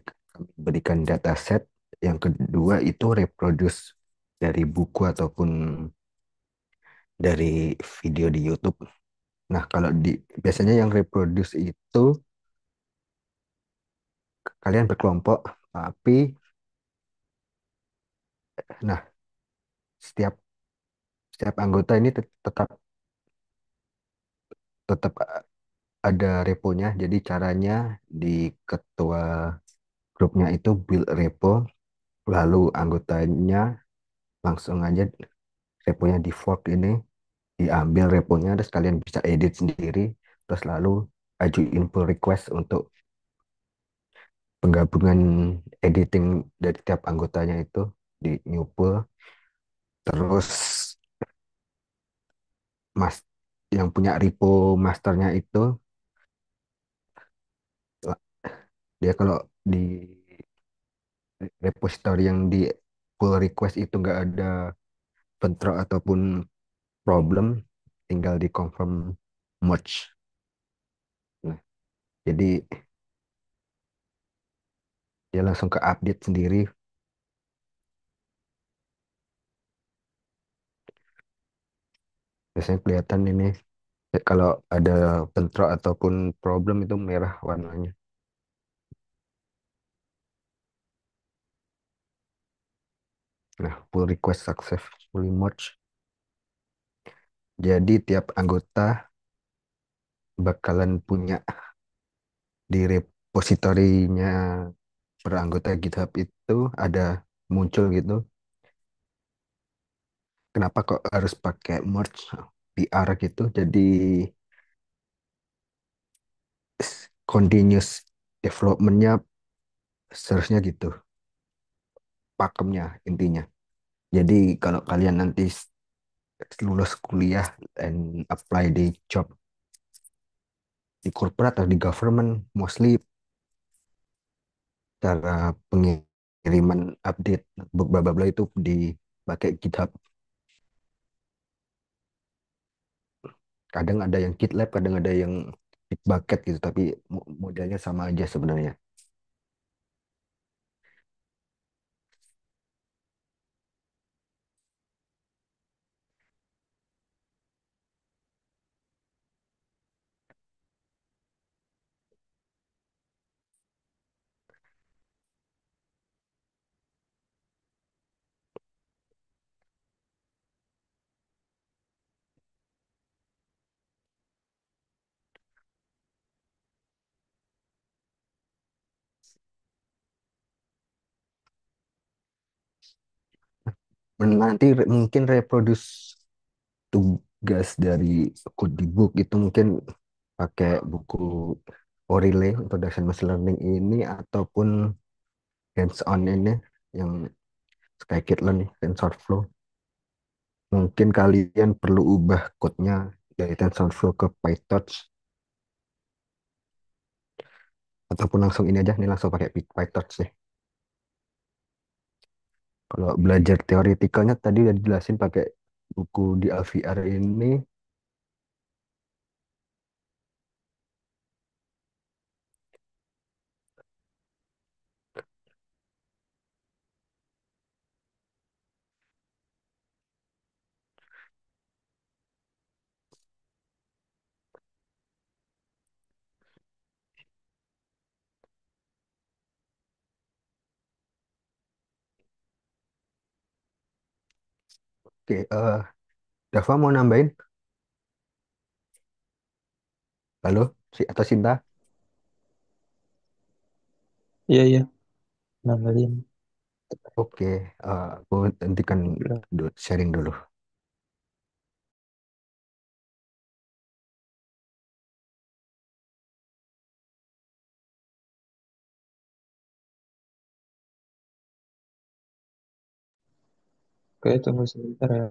berikan dataset. Yang kedua itu reproduce dari buku ataupun dari video di YouTube. Nah, kalau biasanya yang reproduce itu kalian berkelompok, tapi nah setiap setiap anggota ini tetap tetap ada reponya. Jadi caranya di ketua grupnya itu build repo, lalu anggotanya langsung aja reponya di fork ini, diambil reponya, terus kalian bisa edit sendiri, terus lalu ajuin pull request untuk penggabungan editing dari tiap anggotanya itu di new pull. Terus mas yang punya repo masternya itu dia kalau di repository yang di pull request itu nggak ada bentrok ataupun problem, tinggal di confirm merge. Nah, jadi dia langsung ke update sendiri. Biasanya kelihatan ini kalau ada bentrok ataupun problem itu merah warnanya. Nah, pull request successfully merge. Jadi tiap anggota bakalan punya di repositorinya per anggota GitHub itu ada muncul gitu. Kenapa kok harus pakai merge PR gitu? Jadi continuous development-nya seharusnya gitu, pakemnya intinya. Jadi kalau kalian nanti lulus kuliah and apply di job di corporate atau di government, mostly cara pengiriman update bla bla bla itu dipakai GitHub. Kadang ada yang GitLab, kadang ada yang Bitbucket gitu, tapi modelnya sama aja sebenarnya. Nanti mungkin reproduce tugas dari code di book itu mungkin pakai buku Orile Introduction Machine Learning ini ataupun hands-on ini yang Scikit-learn TensorFlow. Mungkin kalian perlu ubah code-nya dari TensorFlow ke PyTorch ataupun langsung ini aja nih langsung pakai PyTorch sih. Kalau belajar teoretikalnya tadi udah dijelasin pakai buku di Alfiar ini. Oke, Dava mau nambahin? Halo, si atau Sinta? Iya, iya, nambahin. Oke, aku hentikan sharing dulu. Oke, tunggu sebentar ya.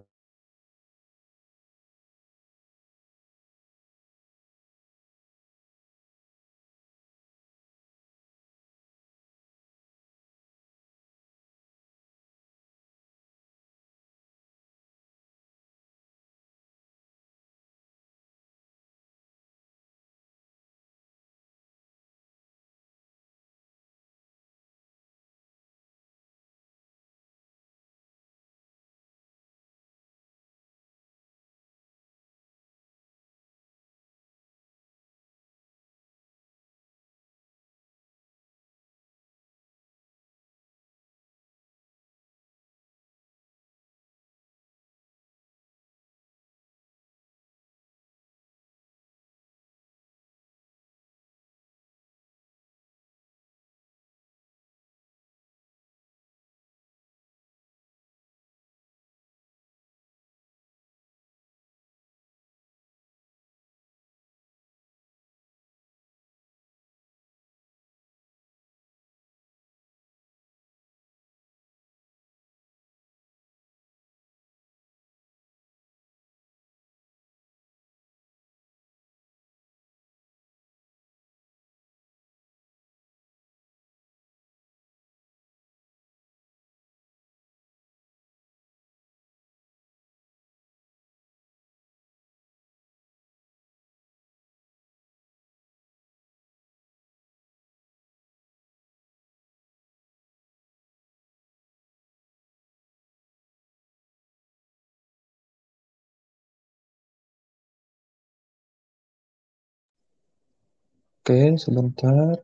Oke, sebentar.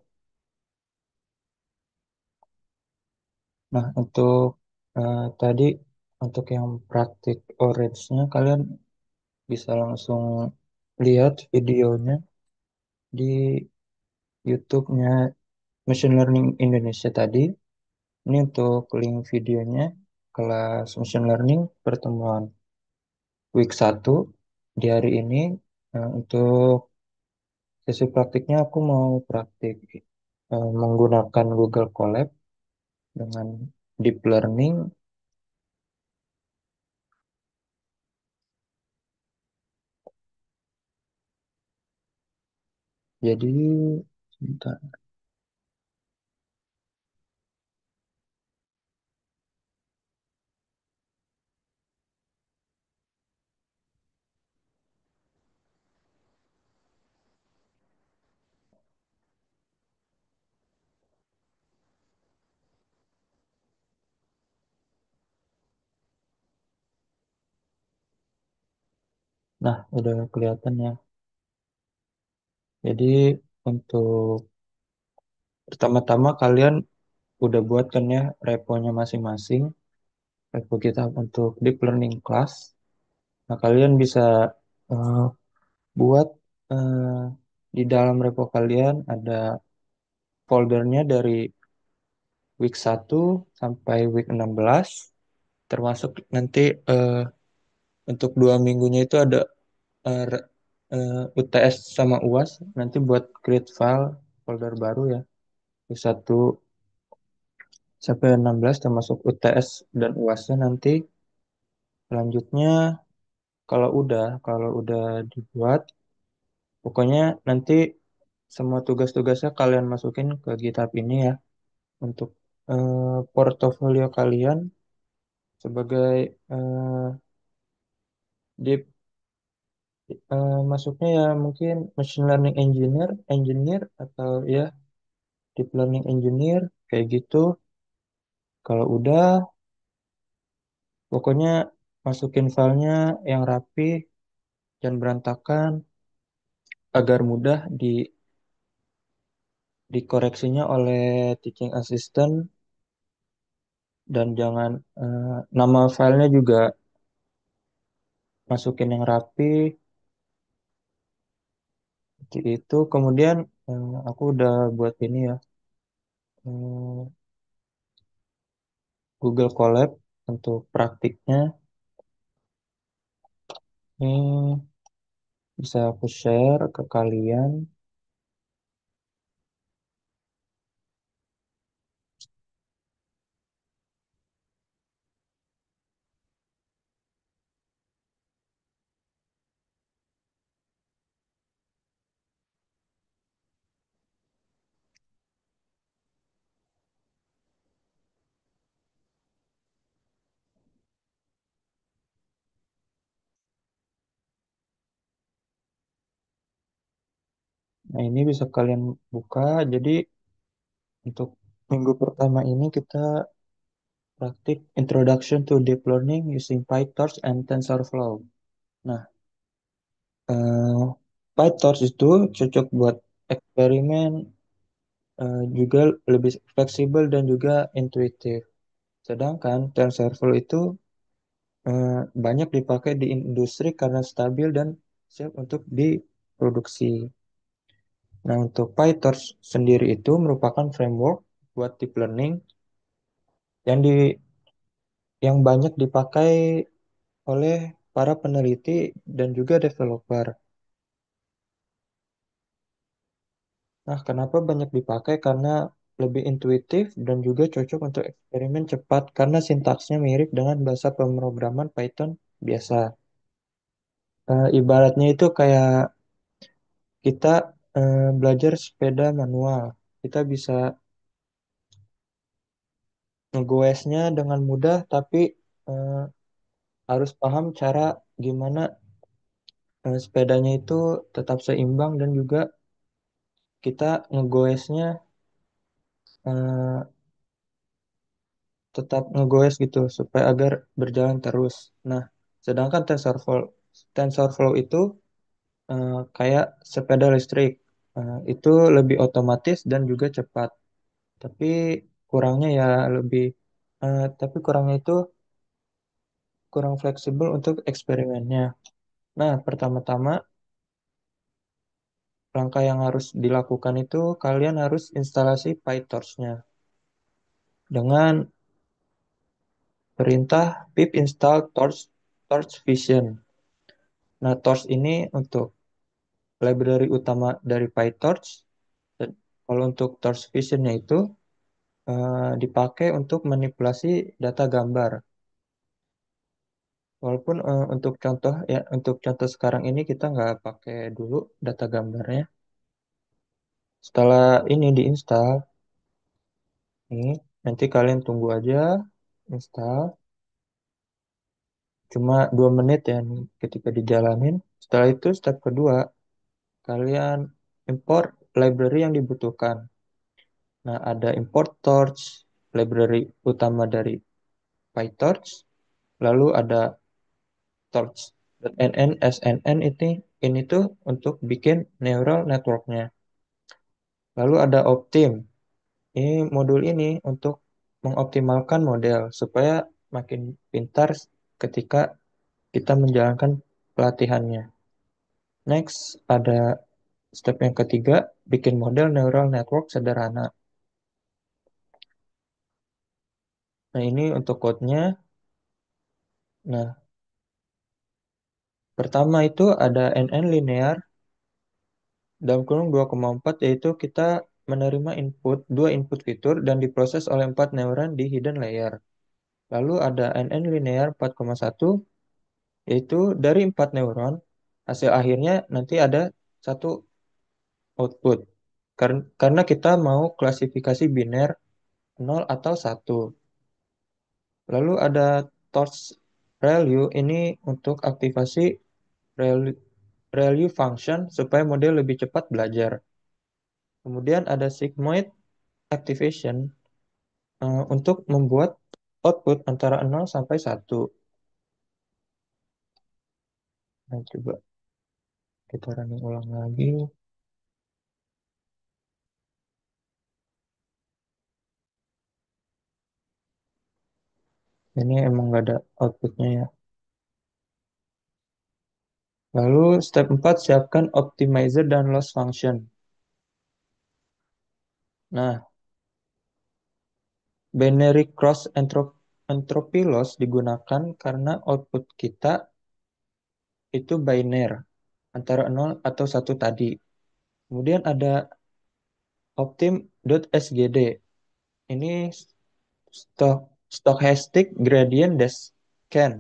Nah, untuk tadi, untuk yang praktik orange-nya, kalian bisa langsung lihat videonya di YouTube-nya Machine Learning Indonesia tadi. Ini untuk link videonya, kelas Machine Learning pertemuan week 1 di hari ini. Untuk sesi praktiknya aku mau praktik menggunakan Google Colab dengan deep learning. Jadi, sebentar. Nah, udah kelihatan ya. Jadi, untuk pertama-tama kalian udah buat kan ya reponya masing-masing. Repo kita untuk deep learning class. Nah, kalian bisa eh, buat eh, di dalam repo kalian ada foldernya dari week 1 sampai week 16, termasuk nanti untuk 2 minggunya itu ada UTS sama UAS, nanti buat create file folder baru ya, week 1 sampai 16 termasuk UTS dan UASnya nanti. Selanjutnya kalau udah dibuat, pokoknya nanti semua tugas-tugasnya kalian masukin ke GitHub ini ya, untuk portofolio kalian sebagai eh, deep masuknya ya mungkin machine learning engineer atau ya deep learning engineer kayak gitu. Kalau udah, pokoknya masukin filenya yang rapi dan berantakan agar mudah dikoreksinya oleh teaching assistant. Dan jangan nama filenya juga masukin yang rapi seperti itu. Kemudian aku udah buat ini ya, eh, Google Colab untuk praktiknya. Ini bisa aku share ke kalian. Nah, ini bisa kalian buka. Jadi untuk minggu pertama ini kita praktik Introduction to Deep Learning using PyTorch and TensorFlow. Nah, eh, PyTorch itu cocok buat eksperimen, juga lebih fleksibel dan juga intuitif. Sedangkan TensorFlow itu banyak dipakai di industri karena stabil dan siap untuk diproduksi. Nah, untuk PyTorch sendiri itu merupakan framework buat deep learning yang yang banyak dipakai oleh para peneliti dan juga developer. Nah, kenapa banyak dipakai? Karena lebih intuitif dan juga cocok untuk eksperimen cepat karena sintaksnya mirip dengan bahasa pemrograman Python biasa. Ibaratnya itu kayak kita belajar sepeda manual. Kita bisa ngegoesnya dengan mudah, tapi eh, harus paham cara gimana sepedanya itu tetap seimbang dan juga kita ngegoesnya eh, tetap ngegoes gitu supaya agar berjalan terus. Nah, sedangkan TensorFlow itu kayak sepeda listrik. Itu lebih otomatis dan juga cepat. Tapi kurangnya ya lebih tapi kurangnya itu kurang fleksibel untuk eksperimennya. Nah, pertama-tama langkah yang harus dilakukan itu kalian harus instalasi PyTorch-nya dengan perintah pip install torch vision. Nah, torch ini untuk library utama dari PyTorch. Dan kalau untuk torch vision-nya itu dipakai untuk manipulasi data gambar. Walaupun untuk contoh sekarang ini kita nggak pakai dulu data gambarnya. Setelah ini diinstal, nih nanti kalian tunggu aja install. Cuma 2 menit ya nih ketika dijalanin. Setelah itu step kedua, kalian import library yang dibutuhkan. Nah, ada import torch, library utama dari PyTorch, lalu ada torch.nn, snn ini tuh untuk bikin neural networknya. Lalu ada Optim. Ini modul ini untuk mengoptimalkan model supaya makin pintar ketika kita menjalankan pelatihannya. Next, ada step yang ketiga, bikin model neural network sederhana. Nah, ini untuk code-nya. Nah, pertama itu ada NN linear dalam kurung 2,4 yaitu kita menerima dua input fitur dan diproses oleh 4 neuron di hidden layer. Lalu ada NN linear 4,1 yaitu dari 4 neuron hasil akhirnya nanti ada satu output. Karena kita mau klasifikasi biner 0 atau 1. Lalu ada torch ReLU ini untuk aktivasi ReLU, ReLU function supaya model lebih cepat belajar. Kemudian ada sigmoid activation untuk membuat output antara 0 sampai 1. Nah, coba kita running ulang lagi. Ini emang nggak ada outputnya ya. Lalu step 4 siapkan optimizer dan loss function. Nah, binary cross entropy loss digunakan karena output kita itu biner antara 0 atau 1 tadi. Kemudian ada optim.sgd. Ini stochastic gradient descent.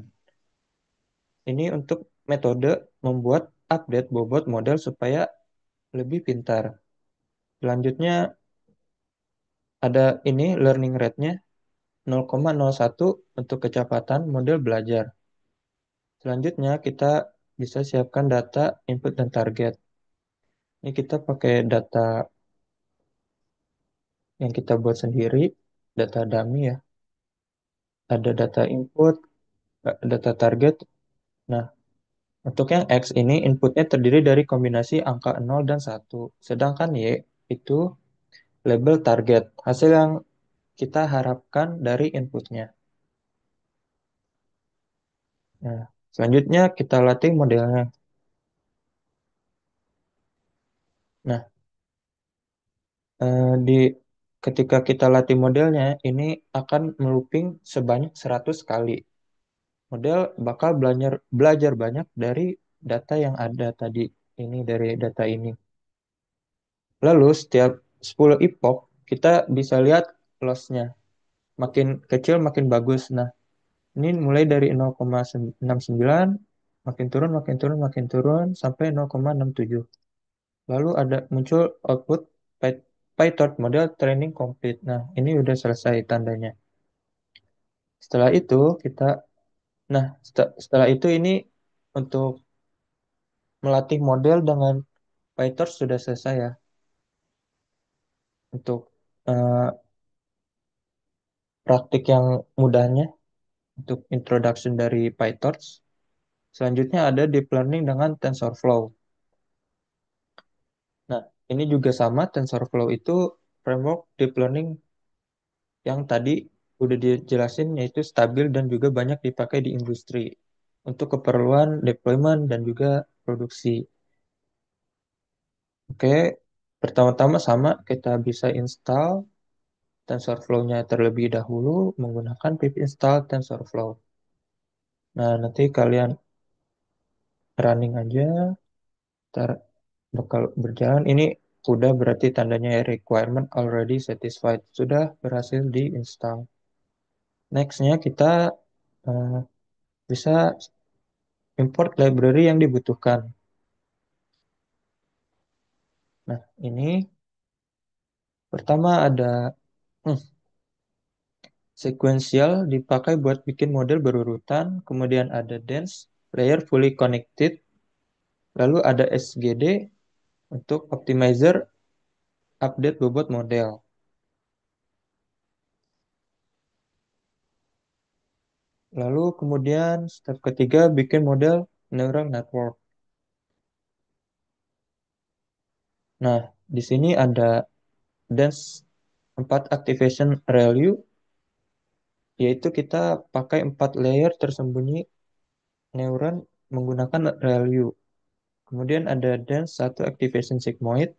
Ini untuk metode membuat update bobot model supaya lebih pintar. Selanjutnya ada ini learning rate-nya 0,01 untuk kecepatan model belajar. Selanjutnya kita bisa siapkan data input dan target. Ini kita pakai data yang kita buat sendiri, data dummy ya. Ada data input, data target. Nah, untuk yang X ini inputnya terdiri dari kombinasi angka 0 dan 1. Sedangkan Y itu label target, hasil yang kita harapkan dari inputnya. Nah, selanjutnya kita latih modelnya. Nah, di ketika kita latih modelnya, ini akan melooping sebanyak 100 kali. Model bakal belajar banyak dari data yang ada tadi, ini dari data ini. Lalu setiap 10 epoch, kita bisa lihat loss-nya. Makin kecil, makin bagus. Nah, ini mulai dari 0,69, makin turun, makin turun, makin turun, sampai 0,67. Lalu ada muncul output PyTorch model training complete. Nah, ini udah selesai tandanya. Setelah itu nah setelah itu ini untuk melatih model dengan PyTorch sudah selesai ya. Untuk eh, praktik yang mudahnya, untuk introduction dari PyTorch. Selanjutnya ada deep learning dengan TensorFlow. Nah, ini juga sama, TensorFlow itu framework deep learning yang tadi udah dijelasin, yaitu stabil dan juga banyak dipakai di industri untuk keperluan deployment dan juga produksi. Oke, pertama-tama sama kita bisa install TensorFlow-nya terlebih dahulu menggunakan pip install TensorFlow. Nah, nanti kalian running aja, ntar bakal berjalan. Ini udah berarti tandanya requirement already satisfied. Sudah berhasil diinstal. Next-nya kita eh, bisa import library yang dibutuhkan. Nah, ini pertama ada hmm, sequential dipakai buat bikin model berurutan, kemudian ada dense, layer fully connected, lalu ada SGD untuk optimizer update bobot model. Lalu kemudian step ketiga bikin model neural network. Nah, di sini ada dense 4 activation ReLU, yaitu kita pakai 4 layer tersembunyi neuron menggunakan ReLU. Kemudian ada dense 1 activation sigmoid.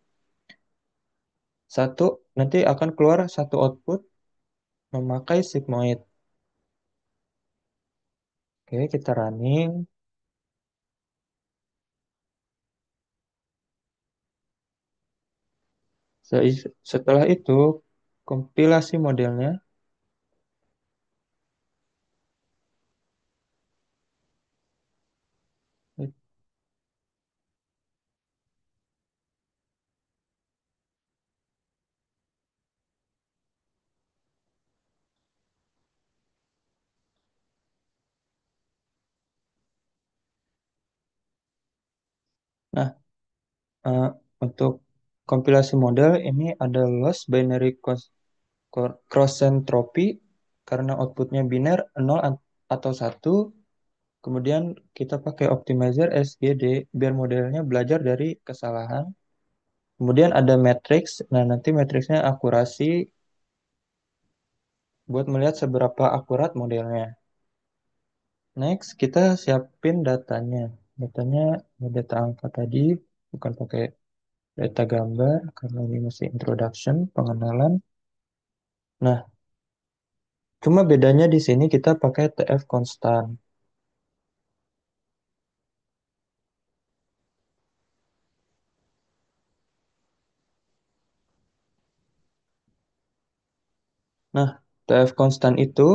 Satu nanti akan keluar satu output memakai sigmoid. Oke, kita running. Setelah itu kompilasi modelnya. Nah, eh, untuk kompilasi model ini ada loss binary cross entropy karena outputnya biner 0 atau 1. Kemudian kita pakai optimizer SGD biar modelnya belajar dari kesalahan. Kemudian ada matrix. Nah, nanti matriksnya akurasi buat melihat seberapa akurat modelnya. Next, kita siapin datanya. Datanya data angka tadi, bukan pakai data gambar, karena ini masih introduction, pengenalan. Nah, cuma bedanya di sini kita pakai TF konstan. Nah, TF konstan itu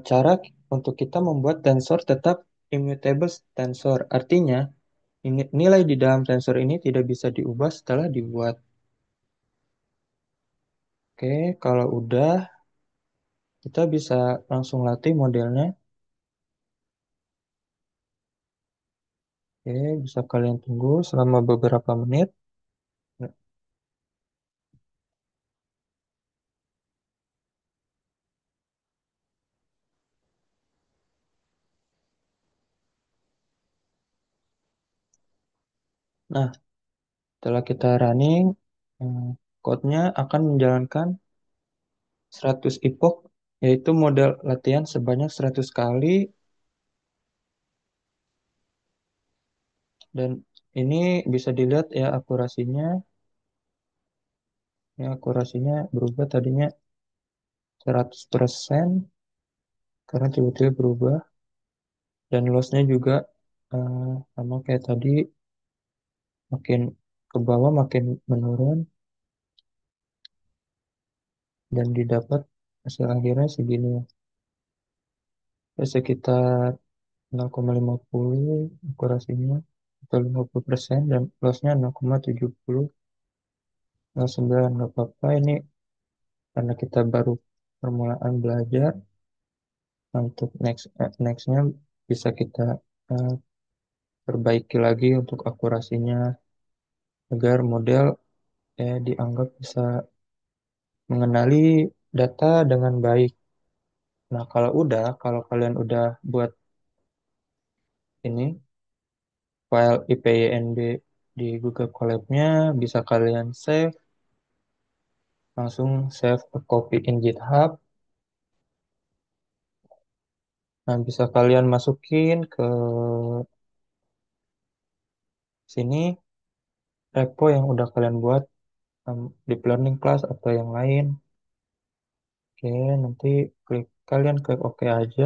cara untuk kita membuat tensor tetap immutable tensor. Artinya, nilai di dalam tensor ini tidak bisa diubah setelah dibuat. Oke, kalau udah, kita bisa langsung latih modelnya. Oke, bisa kalian tunggu selama beberapa menit. Nah, setelah kita running, code-nya akan menjalankan 100 epoch, yaitu model latihan sebanyak 100 kali. Dan ini bisa dilihat ya akurasinya. Ya, akurasinya berubah tadinya 100%, karena tiba-tiba berubah. Dan loss-nya juga sama kayak tadi, makin ke bawah makin menurun. Dan didapat hasil akhirnya segini. Ya, sekitar 0,50 akurasinya, atau 50%, dan loss-nya 0,70. 09, nggak apa-apa. Ini karena kita baru permulaan belajar. Untuk nextnya bisa kita eh, perbaiki lagi untuk akurasinya agar model dianggap bisa mengenali data dengan baik. Nah, kalau kalian udah buat ini file IPYNB di Google Colab-nya, bisa kalian save, langsung save a copy in GitHub. Nah, bisa kalian masukin ke sini repo yang udah kalian buat, deep learning class atau yang lain. Oke, nanti kalian klik OK aja.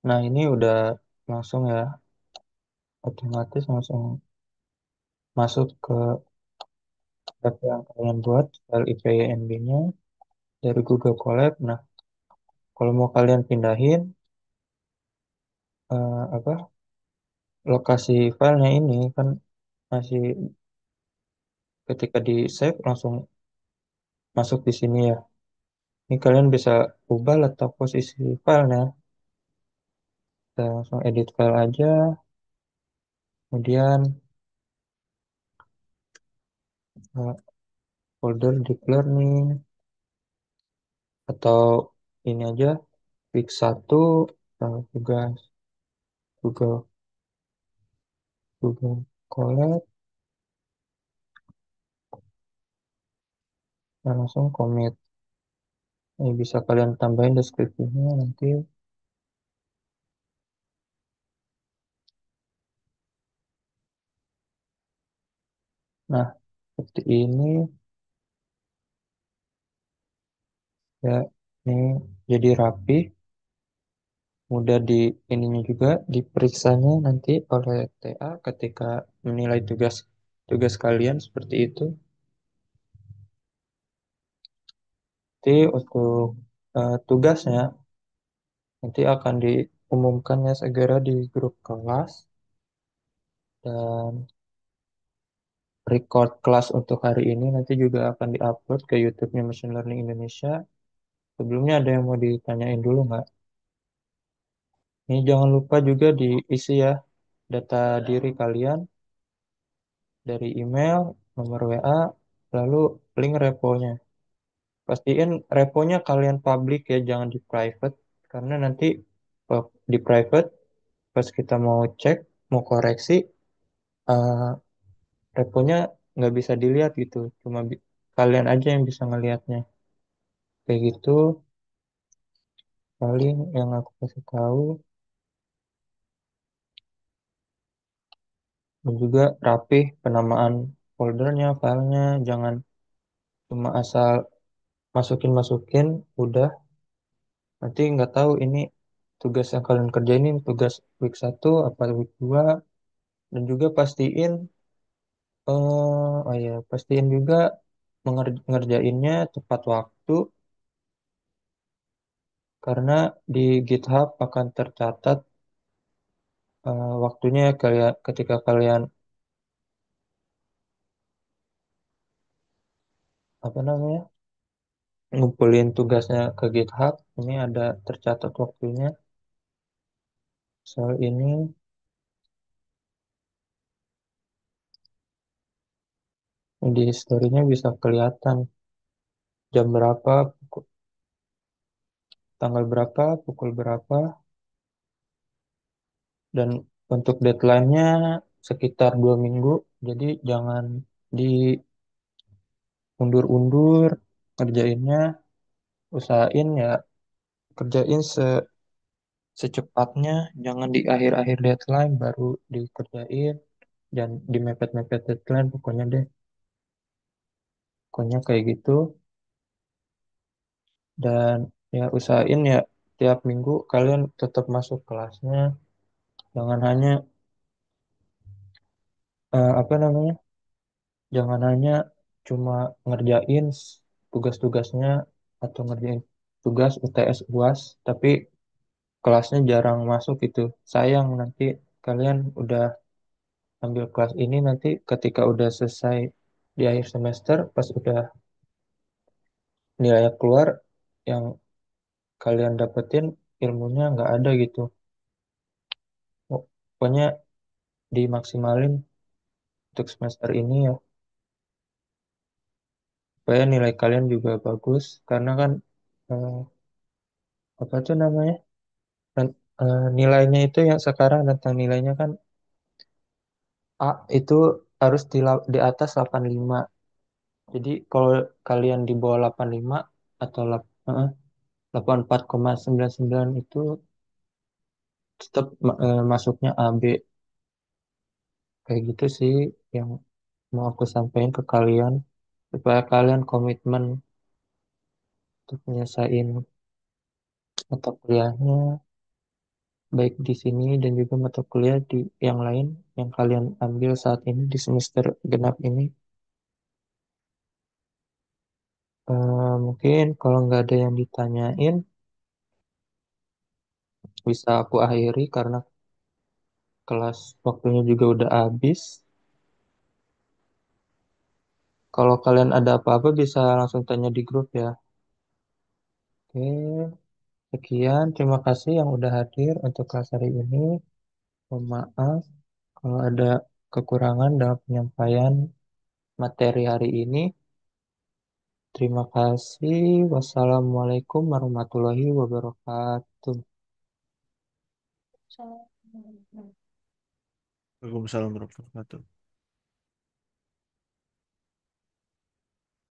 Nah, ini udah langsung ya, otomatis langsung masuk ke data yang kalian buat, file IPYNB-nya dari Google Colab. Nah, kalau mau kalian pindahin apa lokasi filenya ini kan masih ketika di save langsung masuk di sini ya. Ini kalian bisa ubah letak posisi filenya. Kita langsung edit file aja, kemudian eh, folder deep learning, atau ini aja week 1, tugas Google Google Colab, dan langsung commit. Ini bisa kalian tambahin deskripsinya nanti. Nah, seperti ini ya, ini jadi rapi, mudah di ininya juga diperiksanya nanti oleh TA ketika menilai tugas tugas kalian seperti itu. Nanti untuk tugasnya nanti akan diumumkan ya segera di grup kelas, dan record kelas untuk hari ini nanti juga akan diupload ke YouTube-nya Machine Learning Indonesia. Sebelumnya ada yang mau ditanyain dulu nggak? Ini jangan lupa juga diisi ya data diri kalian dari email, nomor WA, lalu link reponya. Pastiin reponya kalian public ya, jangan di private. Karena nanti di private, pas kita mau cek, mau koreksi, eh, reponya nggak bisa dilihat gitu, cuma kalian aja yang bisa ngelihatnya. Kayak gitu paling yang aku kasih tahu. Dan juga rapih penamaan foldernya, filenya, jangan cuma asal masukin udah nanti nggak tahu ini tugas yang kalian kerjain ini tugas week 1 apa week 2. Dan juga oh ya pastiin juga ngerjainnya tepat waktu, karena di GitHub akan tercatat waktunya kalian ketika kalian apa namanya ngumpulin tugasnya ke GitHub, ini ada tercatat waktunya. Soal ini di historinya bisa kelihatan jam berapa, tanggal berapa, pukul berapa, dan untuk deadline-nya sekitar 2 minggu. Jadi jangan diundur-undur kerjainnya, usahain ya kerjain secepatnya, jangan di akhir-akhir deadline baru dikerjain, dan di mepet-mepet deadline pokoknya deh, pokoknya kayak gitu. Dan ya usahain ya tiap minggu kalian tetap masuk kelasnya, jangan hanya apa namanya jangan hanya cuma ngerjain tugas-tugasnya atau ngerjain tugas UTS UAS tapi kelasnya jarang masuk itu. Sayang, nanti kalian udah ambil kelas ini, nanti ketika udah selesai di akhir semester pas udah nilainya keluar, yang kalian dapetin ilmunya nggak ada gitu. Pokoknya dimaksimalin untuk semester ini ya, supaya nilai kalian juga bagus, karena kan eh, apa tuh namanya nilainya itu yang sekarang tentang nilainya kan A itu harus di atas 85. Jadi kalau kalian di bawah 85 atau 84,99 itu tetap masuknya AB. Kayak gitu sih yang mau aku sampaikan ke kalian, supaya kalian komitmen untuk menyelesaikan mata kuliahnya baik di sini dan juga mata kuliah di yang lain yang kalian ambil saat ini di semester genap ini. Mungkin kalau nggak ada yang ditanyain, bisa aku akhiri karena kelas waktunya juga udah habis. Kalau kalian ada apa-apa bisa langsung tanya di grup ya. Oke, sekian. Terima kasih yang udah hadir untuk kelas hari ini. Mohon maaf kalau ada kekurangan dalam penyampaian materi hari ini. Terima kasih. Wassalamualaikum warahmatullahi wabarakatuh. Waalaikumsalam warahmatullahi wabarakatuh.